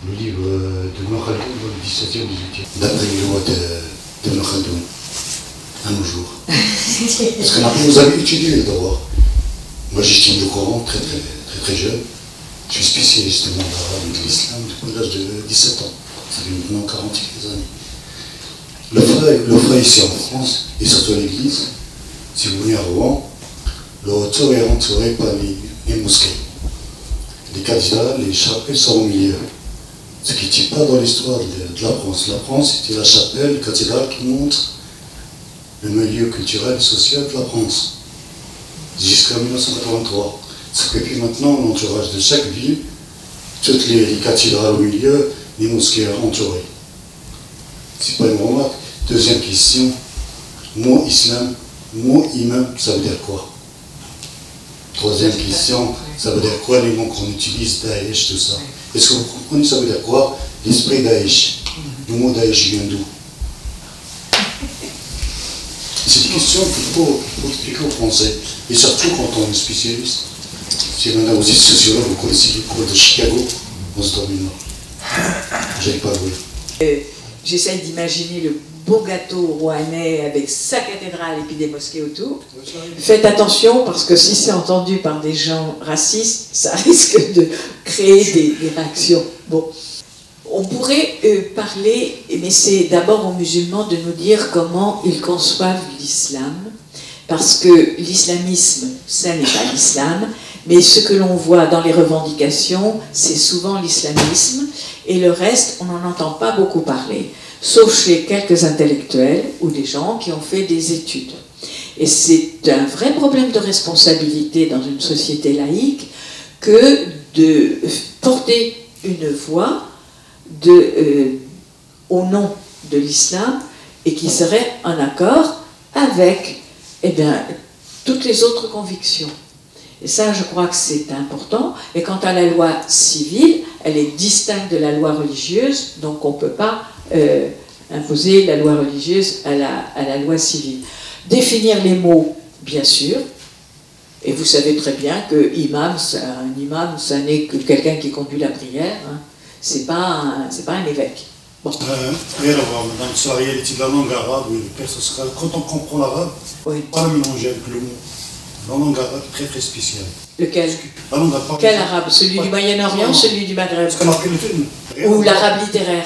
le livre de Ibn Khaldoun dans le 17e, 18e, d'après les lois de Ibn Khaldoun, à nos jours. Parce que vous avez étudié le droit. Moi j'étudie le Coran très jeune. Je suis spécialiste du monde arabe et de l'islam depuis l'âge de 17 ans. Ça fait maintenant 40 années. Le frais ici en France, et surtout à l'église, si vous venez à Rouen, le retour est entouré par les mosquées. Les cathédrales, les chapelles sont au milieu. Ce qui n'est pas dans l'histoire de la France. La France, c'était la chapelle, la cathédrale qui montre le milieu culturel et social de la France. Jusqu'en 1983. Ce que puis maintenant, l'entourage de chaque ville, toutes les cathédrales au milieu, les mosquées entourées. C'est pas une remarque. Deuxième question, mot islam, mot imam, ça veut dire quoi? Troisième question, ça veut dire quoi les mots qu'on utilise, Daesh, tout ça? Est-ce que vous comprenez, ça veut dire quoi? L'esprit Daesh. Le mot Daesh vient d'où? C'est des questions qu'il faut expliquer aux Français. Et surtout quand on est spécialiste. Si maintenant vous êtes sociologue, vous connaissez les cours de Chicago, dans ce domaine-là. J'avais pas joué. J'essaie d'imaginer le beau gâteau rouennais avec sa cathédrale et puis des mosquées autour. Faites attention parce que si c'est entendu par des gens racistes, ça risque de créer des réactions. Bon. On pourrait parler, mais c'est d'abord aux musulmans de nous dire comment ils conçoivent l'islam, parce que l'islamisme, ça n'est pas l'islam, mais ce que l'on voit dans les revendications, c'est souvent l'islamisme, et le reste, on n'en entend pas beaucoup parler, sauf chez quelques intellectuels ou des gens qui ont fait des études. Et c'est un vrai problème de responsabilité dans une société laïque que de porter une voix au nom de l'islam et qui serait en accord avec toutes les autres convictions. Et ça, je crois que c'est important. Et quant à la loi civile, elle est distincte de la loi religieuse, donc on ne peut pas imposer la loi religieuse à la loi civile. Définir les mots, bien sûr, et vous savez très bien que imam, un imam, ça n'est que quelqu'un qui conduit la prière, hein. C'est pas un évêque. Bon. Rien à voir, madame, c'est la réalité de la langue arabe, quand on comprend l'arabe, oui. Pas le mélanger avec le mot. La langue arabe est très très spéciale. Lequel? La langue arabe. Quel arabe? Celui du Moyen-Orient ou celui du Maghreb? Ou l'arabe littéraire?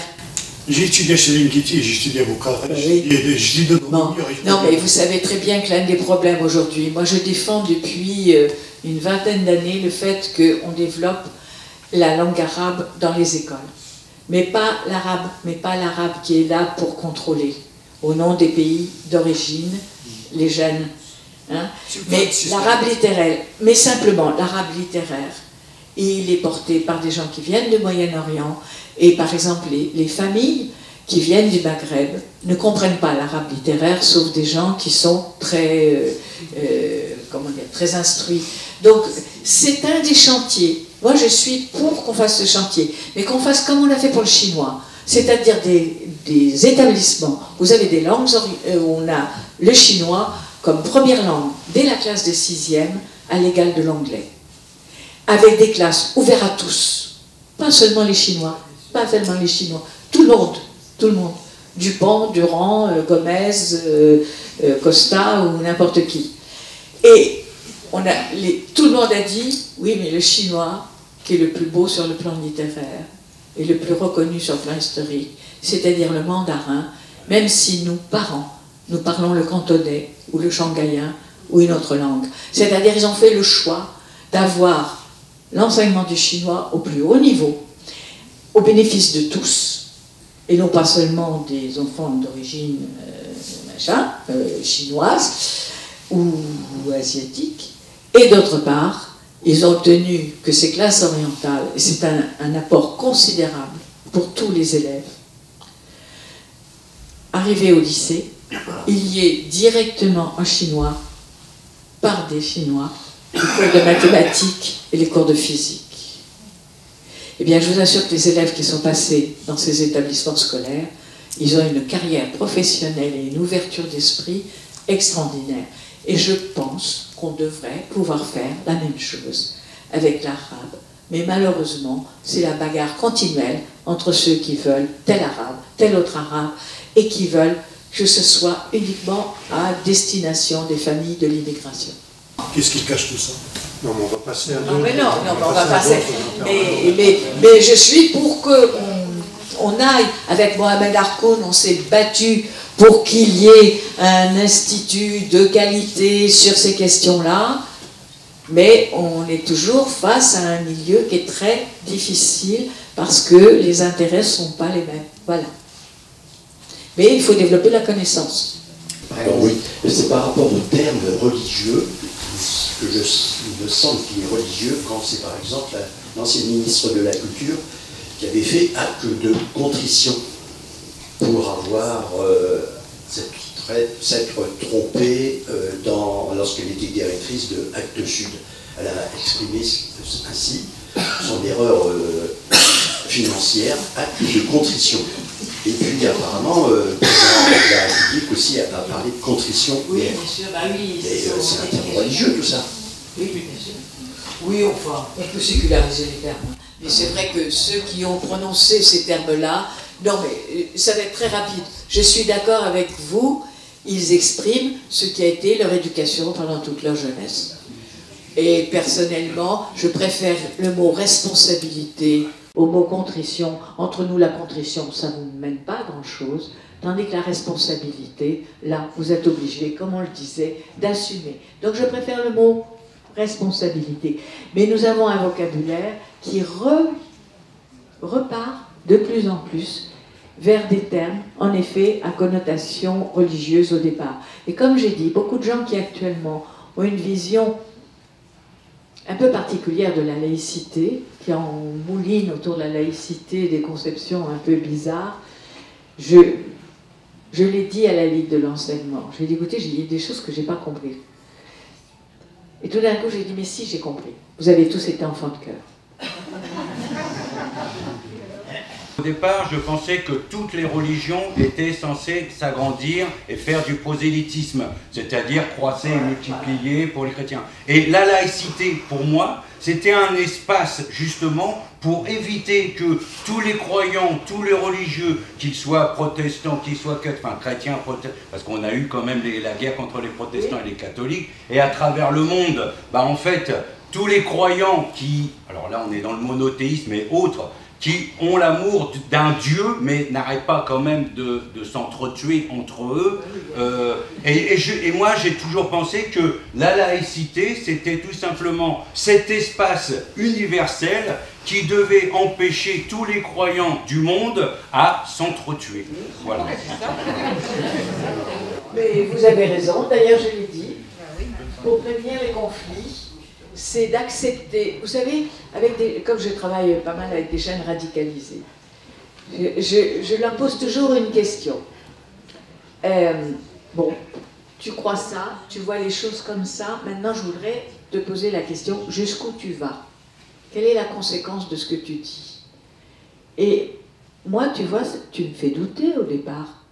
J'ai étudié chez Lingiti, j'ai étudié à Bukhara. Oui. Non, mais vous savez très bien que l'un des problèmes aujourd'hui, moi je défends depuis une vingtaine d'années le fait qu'on développe la langue arabe dans les écoles. Mais pas l'arabe qui est là pour contrôler, au nom des pays d'origine, les jeunes. Hein. Mais l'arabe littéraire, mais simplement l'arabe littéraire, il est porté par des gens qui viennent du Moyen-Orient, et par exemple les familles qui viennent du Maghreb ne comprennent pas l'arabe littéraire, sauf des gens qui sont très instruits. Donc c'est un des chantiers. Moi, je suis pour qu'on fasse ce chantier, mais qu'on fasse comme on l'a fait pour le chinois, c'est-à-dire des établissements. Vous avez des langues où on a le chinois comme première langue, dès la classe de 6e, à l'égal de l'anglais, avec des classes ouvertes à tous, pas seulement les Chinois, tout le monde, Dupont, Durand, Gomez, Costa ou n'importe qui. Et tout le monde a dit, oui, mais le chinois, qui est le plus beau sur le plan littéraire, et le plus reconnu sur le plan historique, c'est-à-dire le mandarin, même si nous parlons le cantonais, ou le shanghaïen, ou une autre langue. C'est-à-dire ils ont fait le choix d'avoir l'enseignement du chinois au plus haut niveau, au bénéfice de tous, et non pas seulement des enfants d'origine chinoise ou asiatique. Et d'autre part, ils ont obtenu que ces classes orientales, et c'est un apport considérable pour tous les élèves, arrivés au lycée, il y ait directement en chinois, par des Chinois, les cours de mathématiques et les cours de physique. Eh bien, je vous assure que les élèves qui sont passés dans ces établissements scolaires, ils ont une carrière professionnelle et une ouverture d'esprit extraordinaire. Et je pense qu'on devrait pouvoir faire la même chose avec l'arabe. Mais malheureusement, c'est la bagarre continuelle entre ceux qui veulent tel arabe, tel autre arabe, et qui veulent que ce soit uniquement à destination des familles de l'immigration. Qu'est-ce qui cache tout ça? Non, mais on va passer à d'autres. Non, mais non, on va passer. Mais je suis pour qu'on aille. Avec Mohamed Harkoun, on s'est battu pour qu'il y ait un institut de qualité sur ces questions-là, mais on est toujours face à un milieu qui est très difficile parce que les intérêts ne sont pas les mêmes. Voilà. Mais il faut développer la connaissance. Alors oui, c'est par rapport au terme religieux que il me semble qu'il est religieux quand c'est par exemple l'ancien ministre de la Culture qui avait fait acte de contrition pour avoir s'être trompée lorsqu'elle était directrice de Actes Sud. Elle a exprimé ainsi son erreur financière, acte de contrition. Et puis apparemment, le président de la République aussi a parlé de contrition. Oui, bien sûr, bah oui. C'est un terme religieux tout ça. Oui, bien sûr. Oui, enfin, on peut séculariser les termes. Mais c'est vrai que ceux qui ont prononcé ces termes-là, non mais ça va être très rapide. Je suis d'accord avec vous, ils expriment ce qui a été leur éducation pendant toute leur jeunesse. Et personnellement, je préfère le mot responsabilité au mot contrition. Entre nous, la contrition, ça ne vous mène pas à grand-chose, tandis que la responsabilité, là, vous êtes obligé, comme on le disait, d'assumer. Donc je préfère le mot responsabilité. Mais nous avons un vocabulaire qui repart de plus en plus vers des termes, en effet, à connotation religieuse au départ. Et comme j'ai dit, beaucoup de gens qui actuellement ont une vision un peu particulière de la laïcité, qui en mouline autour de la laïcité des conceptions un peu bizarres, je l'ai dit à la Ligue de l'enseignement. J'ai dit, écoutez, il y a des choses que je n'ai pas compris. Et tout d'un coup, j'ai dit, mais si, j'ai compris. Vous avez tous été enfants de cœur. Au départ, je pensais que toutes les religions étaient censées s'agrandir et faire du prosélytisme, c'est-à-dire croître et multiplier pour les chrétiens. Et la laïcité, pour moi, c'était un espace justement pour éviter que tous les croyants, tous les religieux, qu'ils soient protestants, qu'ils soient chrétiens, parce qu'on a eu quand même la guerre contre les protestants et les catholiques, et à travers le monde, en fait, tous les croyants qui, alors là on est dans le monothéisme et autres, qui ont l'amour d'un Dieu, mais n'arrêtent pas quand même de s'entretuer entre eux. Et moi, j'ai toujours pensé que la laïcité, c'était tout simplement cet espace universel qui devait empêcher tous les croyants du monde à s'entretuer. Voilà. Mais vous avez raison, d'ailleurs je l'ai dit, pour prévenir les conflits, c'est d'accepter, vous savez, comme je travaille pas mal avec des jeunes radicalisés, je leur pose toujours une question. Bon, tu crois ça, tu vois les choses comme ça, maintenant je voudrais te poser la question, jusqu'où tu vas? Quelle est la conséquence de ce que tu dis? Et moi, tu vois, tu me fais douter au départ.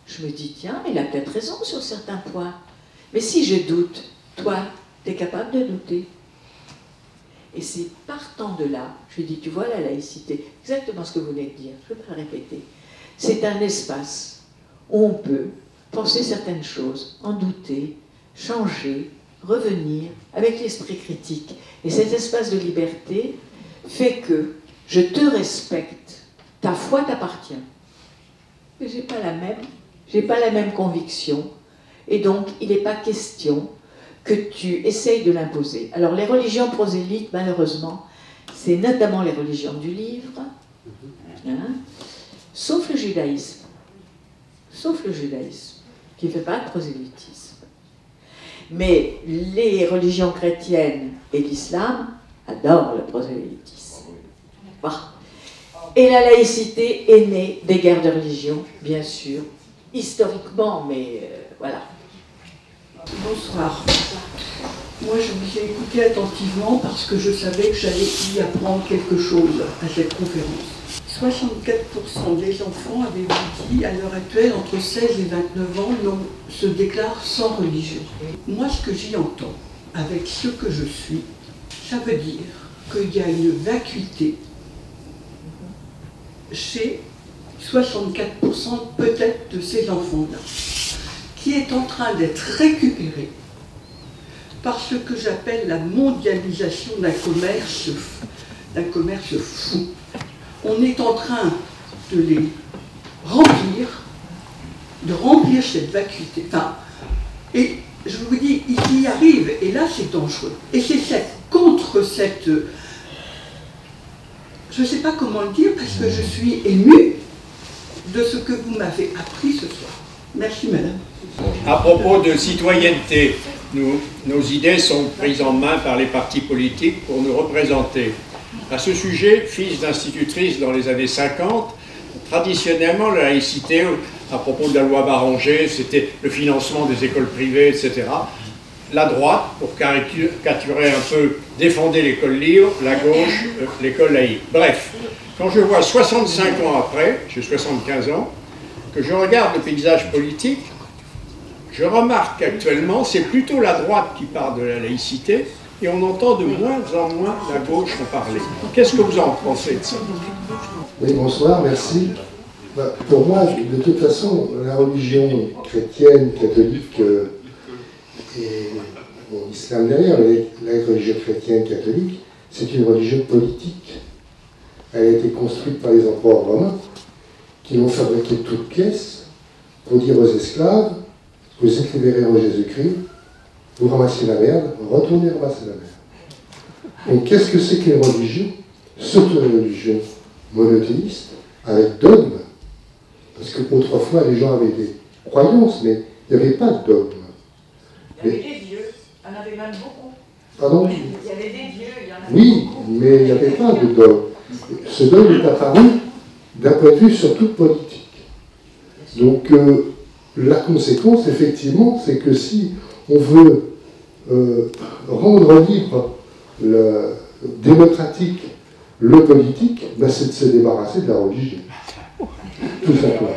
Je me dis, tiens, il a peut-être raison sur certains points. Mais si je doute, toi, tu es capable de douter? Et c'est partant de là, je dis, tu vois la laïcité, exactement ce que vous venez de dire, je vais pas le répéter. C'est un espace où on peut penser certaines choses, en douter, changer, revenir, avec l'esprit critique. Et cet espace de liberté fait que je te respecte, ta foi t'appartient. Mais j'ai pas la même conviction, et donc il n'est pas question que tu essayes de l'imposer. Alors les religions prosélytes, malheureusement, c'est notamment les religions du livre, sauf le judaïsme. Sauf le judaïsme, qui ne fait pas de prosélytisme. Mais les religions chrétiennes et l'islam adorent le prosélytisme. Voilà. Et la laïcité est née des guerres de religion, bien sûr, historiquement, mais voilà. Bonsoir. Moi, je vous ai écouté attentivement parce que je savais que j'allais y apprendre quelque chose à cette conférence. 64% des enfants, avez-vous dit, à l'heure actuelle, entre 16 et 29 ans, se déclarent sans religion. Moi, ce que j'y entends, avec ce que je suis, ça veut dire qu'il y a une vacuité chez 64% peut-être de ces enfants-là, qui est en train d'être récupéré par ce que j'appelle la mondialisation d'un commerce fou. On est en train de les remplir de remplir cette vacuité. Enfin, et je vous dis, il y arrive, et là c'est dangereux. Et c'est contre cette... je ne sais pas comment le dire, parce que je suis émue de ce que vous m'avez appris ce soir. Merci, madame. À propos de citoyenneté, nos idées sont prises en main par les partis politiques pour nous représenter. À ce sujet, fils d'institutrice dans les années 50, traditionnellement, la laïcité, à propos de la loi Barranger, c'était le financement des écoles privées, etc. La droite, pour caricaturer un peu, défendait l'école libre, la gauche, l'école laïque. Bref, quand je vois 65 ans après, j'ai 75 ans, que je regarde le paysage politique, je remarque qu'actuellement, c'est plutôt la droite qui parle de la laïcité, et on entend de moins en moins la gauche en parler. Qu'est-ce que vous en pensez de ça? Oui, bonsoir, merci. Pour moi, de toute façon, la religion chrétienne, catholique et l'islam derrière, la religion chrétienne catholique, c'est une religion politique. Elle a été construite par les empereurs romains qui l'ont fabriquée de toutes pièces pour dire aux esclaves: vous écrivez en Jésus-Christ, vous ramassez la merde, retournez ramasser la merde. Donc qu'est-ce que c'est qu'une religion? Surtout une religion monothéiste, avec dogme. Parce qu'autrefois, les gens avaient des croyances, mais il n'y avait pas de dogme. Il y avait des dieux, il y en avait même beaucoup. Pardon? Il y avait des dieux, il y en avait oui, beaucoup. Mais il n'y avait pas de dogme. Ce dogme est apparu d'un point de vue surtout politique. Donc, la conséquence, effectivement, c'est que si on veut rendre libre, démocratique, le politique, ben c'est de se débarrasser de la religion. Tout simplement.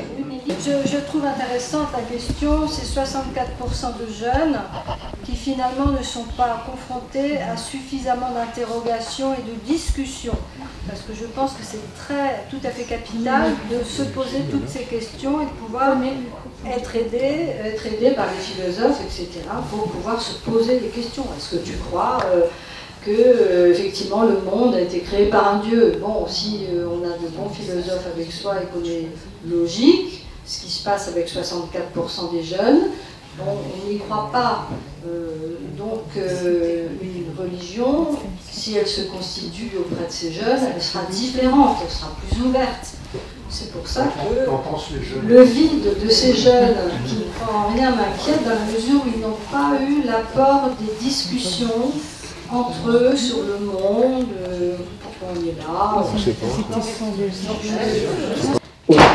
Je trouve intéressante la question, c'est 64% de jeunes qui finalement ne sont pas confrontés à suffisamment d'interrogations et de discussions. Parce que je pense que c'est tout à fait capital de se poser toutes ces questions et de pouvoir être aidé par les philosophes, etc., pour pouvoir se poser des questions. Est-ce que tu crois que effectivement le monde a été créé par un Dieu? Bon, si on a de bons philosophes avec soi et qu'on est logique, ce qui se passe avec 64% des jeunes, bon, on n'y croit pas. Donc une religion, si elle se constitue auprès de ces jeunes, elle sera différente, elle sera plus ouverte. C'est pour ça que le vide de ces jeunes qui ne font rien m'inquiète, dans la mesure où ils n'ont pas eu l'apport des discussions entre eux sur le monde, pourquoi on est là.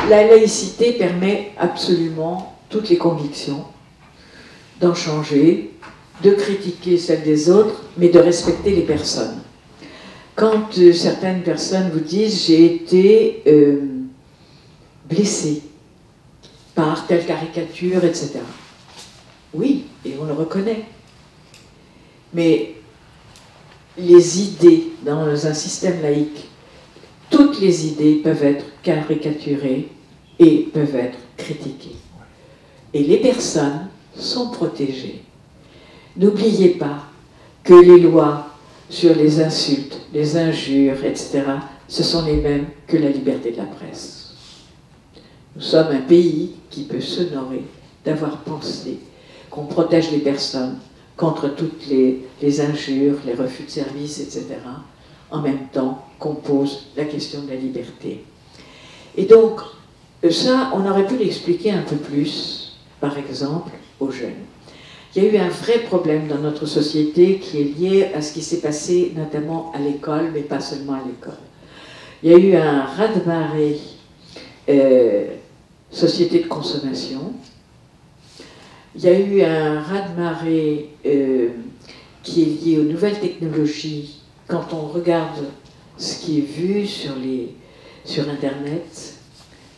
La laïcité permet absolument toutes les convictions, d'en changer, de critiquer celles des autres, mais de respecter les personnes. Quand certaines personnes vous disent « j'ai été blessé par telle caricature, etc. » Oui, et on le reconnaît. Mais les idées dans un système laïque, toutes les idées peuvent être caricaturées et peuvent être critiquées. Et les personnes sont protégées. N'oubliez pas que les lois sur les insultes, les injures, etc., ce sont les mêmes que la liberté de la presse. Nous sommes un pays qui peut s'honorer d'avoir pensé qu'on protège les personnes contre toutes les injures, les refus de service, etc., en même temps qu'on pose la question de la liberté. Et donc, ça, on aurait pu l'expliquer un peu plus, par exemple, aux jeunes. Il y a eu un vrai problème dans notre société qui est lié à ce qui s'est passé notamment à l'école, mais pas seulement à l'école. Il y a eu un raz-de-marée société de consommation. Il y a eu un raz-de-marée qui est lié aux nouvelles technologies. Quand on regarde ce qui est vu sur Internet,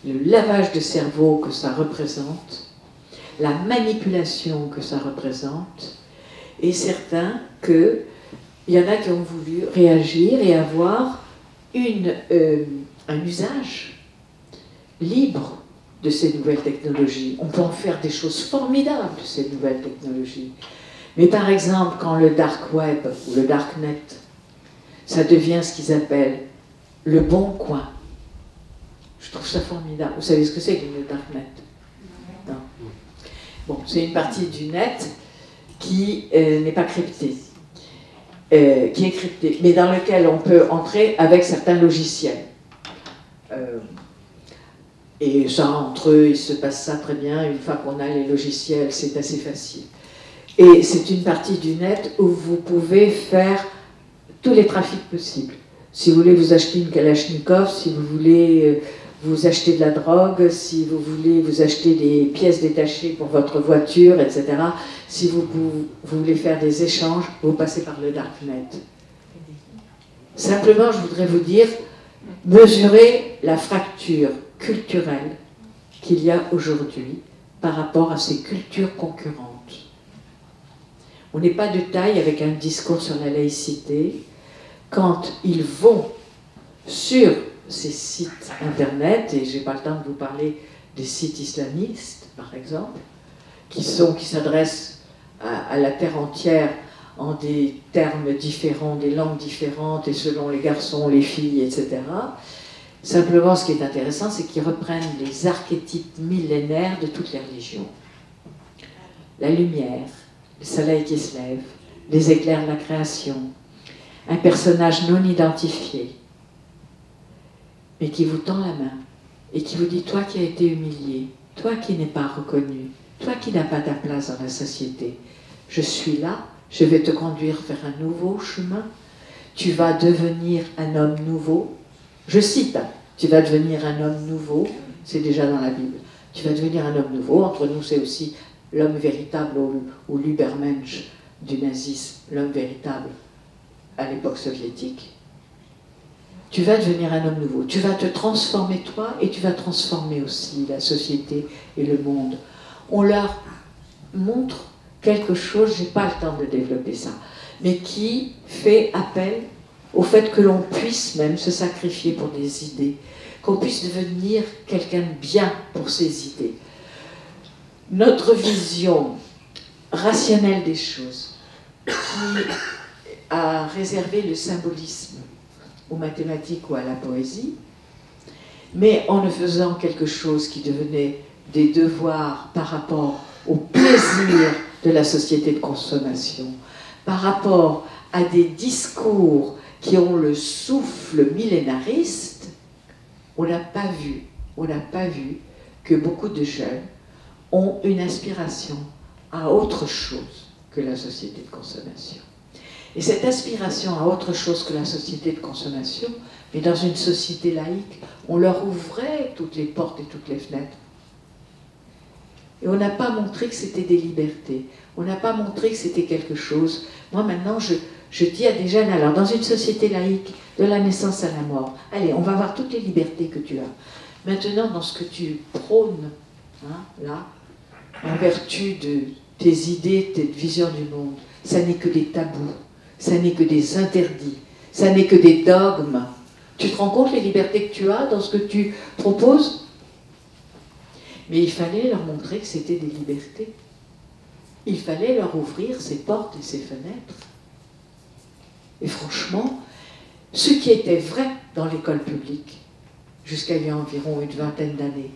le lavage de cerveau que ça représente, la manipulation que ça représente, et certain qu'il y en a qui ont voulu réagir et avoir un usage libre de ces nouvelles technologies. On peut en faire des choses formidables de ces nouvelles technologies. Mais par exemple, quand le dark web ou le darknet, ça devient ce qu'ils appellent le bon coin. Je trouve ça formidable. Vous savez ce que c'est que le darknet? Non. Bon, c'est une partie du net qui n'est pas cryptée, qui est cryptée, mais dans lequel on peut entrer avec certains logiciels. Et ça, entre eux, il se passe ça très bien. Une fois qu'on a les logiciels, c'est assez facile. Et c'est une partie du net où vous pouvez faire tous les trafics possibles. Si vous voulez vous acheter une Kalachnikov, si vous voulez vous acheter de la drogue, si vous voulez vous acheter des pièces détachées pour votre voiture, etc. Si vous voulez faire des échanges, vous passez par le Darknet. Simplement, je voudrais vous dire, mesurez la fracture culturelle qu'il y a aujourd'hui par rapport à ces cultures concurrentes. On n'est pas de taille avec un discours sur la laïcité quand ils vont sur ces sites internet, et je n'ai pas le temps de vous parler des sites islamistes, par exemple, qui s'adressent à la terre entière en des termes différents, des langues différentes, et selon les garçons, les filles, etc. Simplement, ce qui est intéressant, c'est qu'ils reprennent les archétypes millénaires de toutes les religions. La lumière, le soleil qui se lève, les éclairs de la création, un personnage non identifié, mais qui vous tend la main et qui vous dit, toi qui as été humilié, toi qui n'es pas reconnu, toi qui n'as pas ta place dans la société, je suis là, je vais te conduire vers un nouveau chemin, tu vas devenir un homme nouveau. Je cite, tu vas devenir un homme nouveau, c'est déjà dans la Bible, tu vas devenir un homme nouveau, entre nous c'est aussi l'homme véritable ou l'Ubermensch du nazisme, l'homme véritable à l'époque soviétique. Tu vas devenir un homme nouveau, tu vas te transformer toi et tu vas transformer aussi la société et le monde. On leur montre quelque chose, je n'ai pas le temps de développer ça, mais qui fait appel au fait que l'on puisse même se sacrifier pour des idées, qu'on puisse devenir quelqu'un de bien pour ses idées. Notre vision rationnelle des choses, qui a réservé le symbolisme aux mathématiques ou à la poésie, mais en ne faisant quelque chose qui devenait des devoirs par rapport au plaisir de la société de consommation, par rapport à des discours qui ont le souffle millénariste, on n'a pas vu que beaucoup de jeunes ont une aspiration à autre chose que la société de consommation. Et cette aspiration à autre chose que la société de consommation, mais dans une société laïque, on leur ouvrait toutes les portes et toutes les fenêtres. Et on n'a pas montré que c'était des libertés. On n'a pas montré que c'était quelque chose. Moi, maintenant, je dis à des jeunes, alors, dans une société laïque, de la naissance à la mort, allez, on va voir toutes les libertés que tu as. Maintenant, dans ce que tu prônes, hein, là, en vertu de tes idées, tes visions du monde, ça n'est que des tabous, ça n'est que des interdits, ça n'est que des dogmes. Tu te rends compte les libertés que tu as dans ce que tu proposes? Mais il fallait leur montrer que c'était des libertés. Il fallait leur ouvrir ses portes et ses fenêtres. Et franchement, ce qui était vrai dans l'école publique, jusqu'à il y a environ une vingtaine d'années,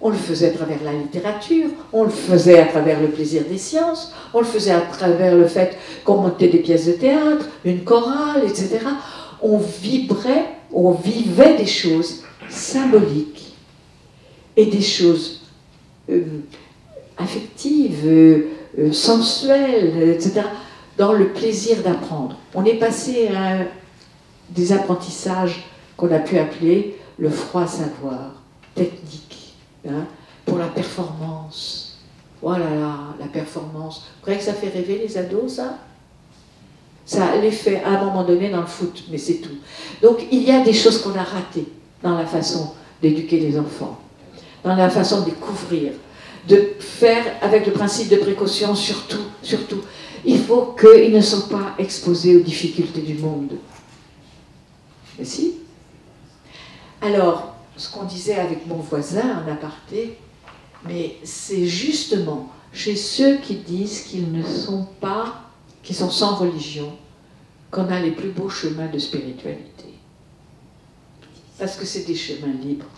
on le faisait à travers la littérature, on le faisait à travers le plaisir des sciences, on le faisait à travers le fait qu'on montait des pièces de théâtre, une chorale, etc. On vivait des choses symboliques et des choses affectives, sensuelles, etc., dans le plaisir d'apprendre. On est passé à des apprentissages qu'on a pu appeler le froid savoir, technique, hein, pour la performance. Oh là là, la performance. Vous croyez que ça fait rêver les ados, ça? Ça les fait à un moment donné dans le foot, mais c'est tout. Donc il y a des choses qu'on a ratées dans la façon d'éduquer les enfants, dans la façon de découvrir, de faire avec le principe de précaution, surtout. Il faut qu'ils ne soient pas exposés aux difficultés du monde. Mais si. Alors, ce qu'on disait avec mon voisin en aparté, mais c'est justement chez ceux qui disent qu'ils ne sont pas, qui sont sans religion, qu'on a les plus beaux chemins de spiritualité. Parce que c'est des chemins libres,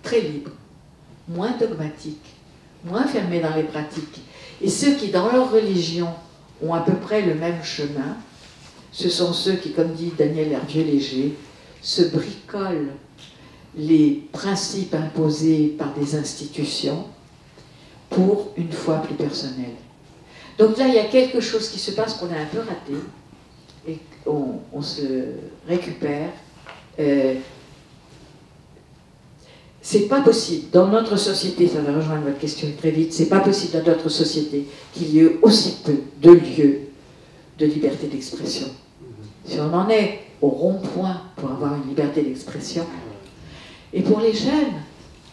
très libres, moins dogmatiques, moins fermés dans les pratiques. Et ceux qui, dans leur religion, ont à peu près le même chemin, ce sont ceux qui, comme dit Daniel Hervieux-Léger, se bricolent les principes imposés par des institutions pour une foi plus personnelle. Donc là, il y a quelque chose qui se passe qu'on a un peu raté et on se récupère. C'est pas possible, dans notre société, ça va rejoindre votre question très vite, c'est pas possible dans notre société qu'il y ait aussi peu de lieux de liberté d'expression. Si on en est au rond-point pour avoir une liberté d'expression, et pour les jeunes,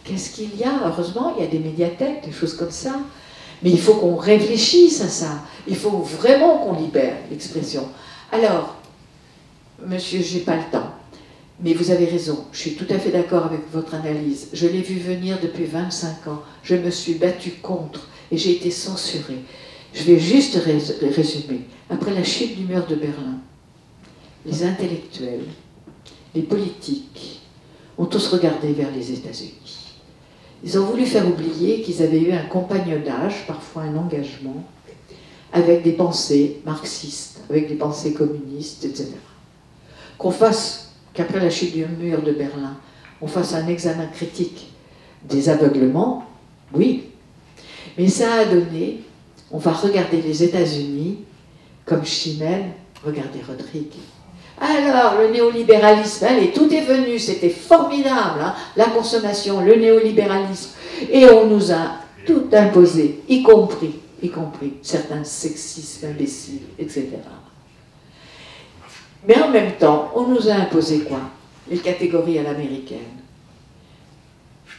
qu'est-ce qu'il y a? Heureusement, il y a des médiathèques, des choses comme ça, mais il faut qu'on réfléchisse à ça, il faut vraiment qu'on libère l'expression. Alors, monsieur, j'ai pas le temps. Mais vous avez raison, je suis tout à fait d'accord avec votre analyse. Je l'ai vu venir depuis 25 ans. Je me suis battue contre et j'ai été censurée. Je vais juste résumer. Après la chute du mur de Berlin, les intellectuels, les politiques ont tous regardé vers les États-Unis. Ils ont voulu faire oublier qu'ils avaient eu un compagnonnage, parfois un engagement, avec des pensées marxistes, avec des pensées communistes, etc. Qu'après la chute du mur de Berlin, on fasse un examen critique des aveuglements, oui. Mais ça a donné, on va regarder les États-Unis comme Chimène, regardez Rodrigue. Alors, le néolibéralisme, allez, tout est venu, c'était formidable, hein, la consommation, le néolibéralisme, et on nous a tout imposé, y compris certains sexismes imbéciles, etc. Mais en même temps, on nous a imposé quoi? Les catégories à l'américaine.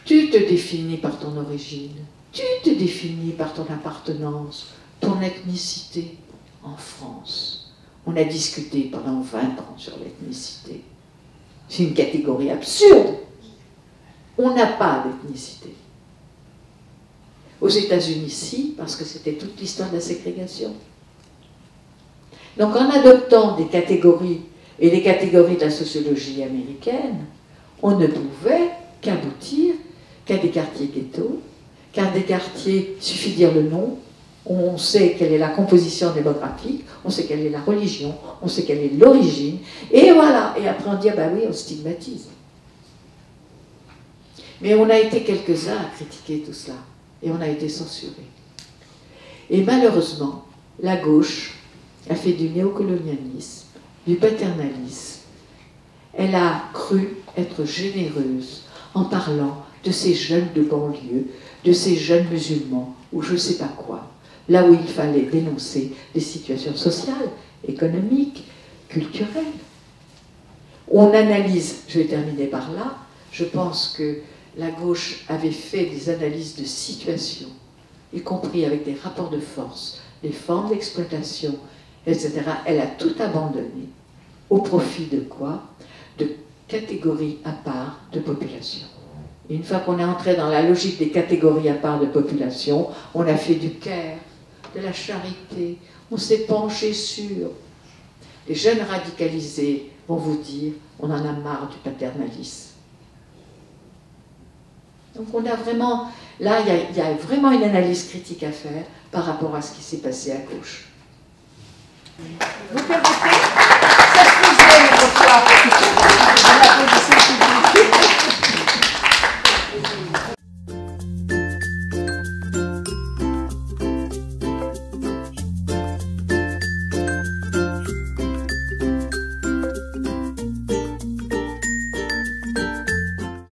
Tu te définis par ton origine, tu te définis par ton appartenance, ton ethnicité. En France, on a discuté pendant 20 ans sur l'ethnicité. C'est une catégorie absurde. On n'a pas d'ethnicité. Aux États-Unis, si, parce que c'était toute l'histoire de la ségrégation. Donc en adoptant des catégories, et les catégories de la sociologie américaine, on ne pouvait qu'aboutir qu'à des quartiers ghettos, qu'à des quartiers, il suffit de dire le nom, on sait quelle est la composition démographique, on sait quelle est la religion, on sait quelle est l'origine, et voilà, et après on dit, ah ben oui, on stigmatise. Mais on a été quelques-uns à critiquer tout cela, et on a été censurés. Et malheureusement, la gauche a fait du néocolonialisme, du paternalisme. Elle a cru être généreuse en parlant de ces jeunes de banlieue, de ces jeunes musulmans, ou je ne sais pas quoi, là où il fallait dénoncer des situations sociales, économiques, culturelles. On analyse, je vais terminer par là, je pense que la gauche avait fait des analyses de situation, y compris avec des rapports de force, des formes d'exploitation, etc. Elle a tout abandonné au profit de quoi? De catégories à part de population. Et une fois qu'on est entré dans la logique des catégories à part de population, on a fait du care, de la charité, on s'est penché sur. Les jeunes radicalisés vont vous dire, on en a marre du paternalisme. Donc on a vraiment, là il y a vraiment une analyse critique à faire par rapport à ce qui s'est passé à gauche. Vous permettez? Ça faisait une fois.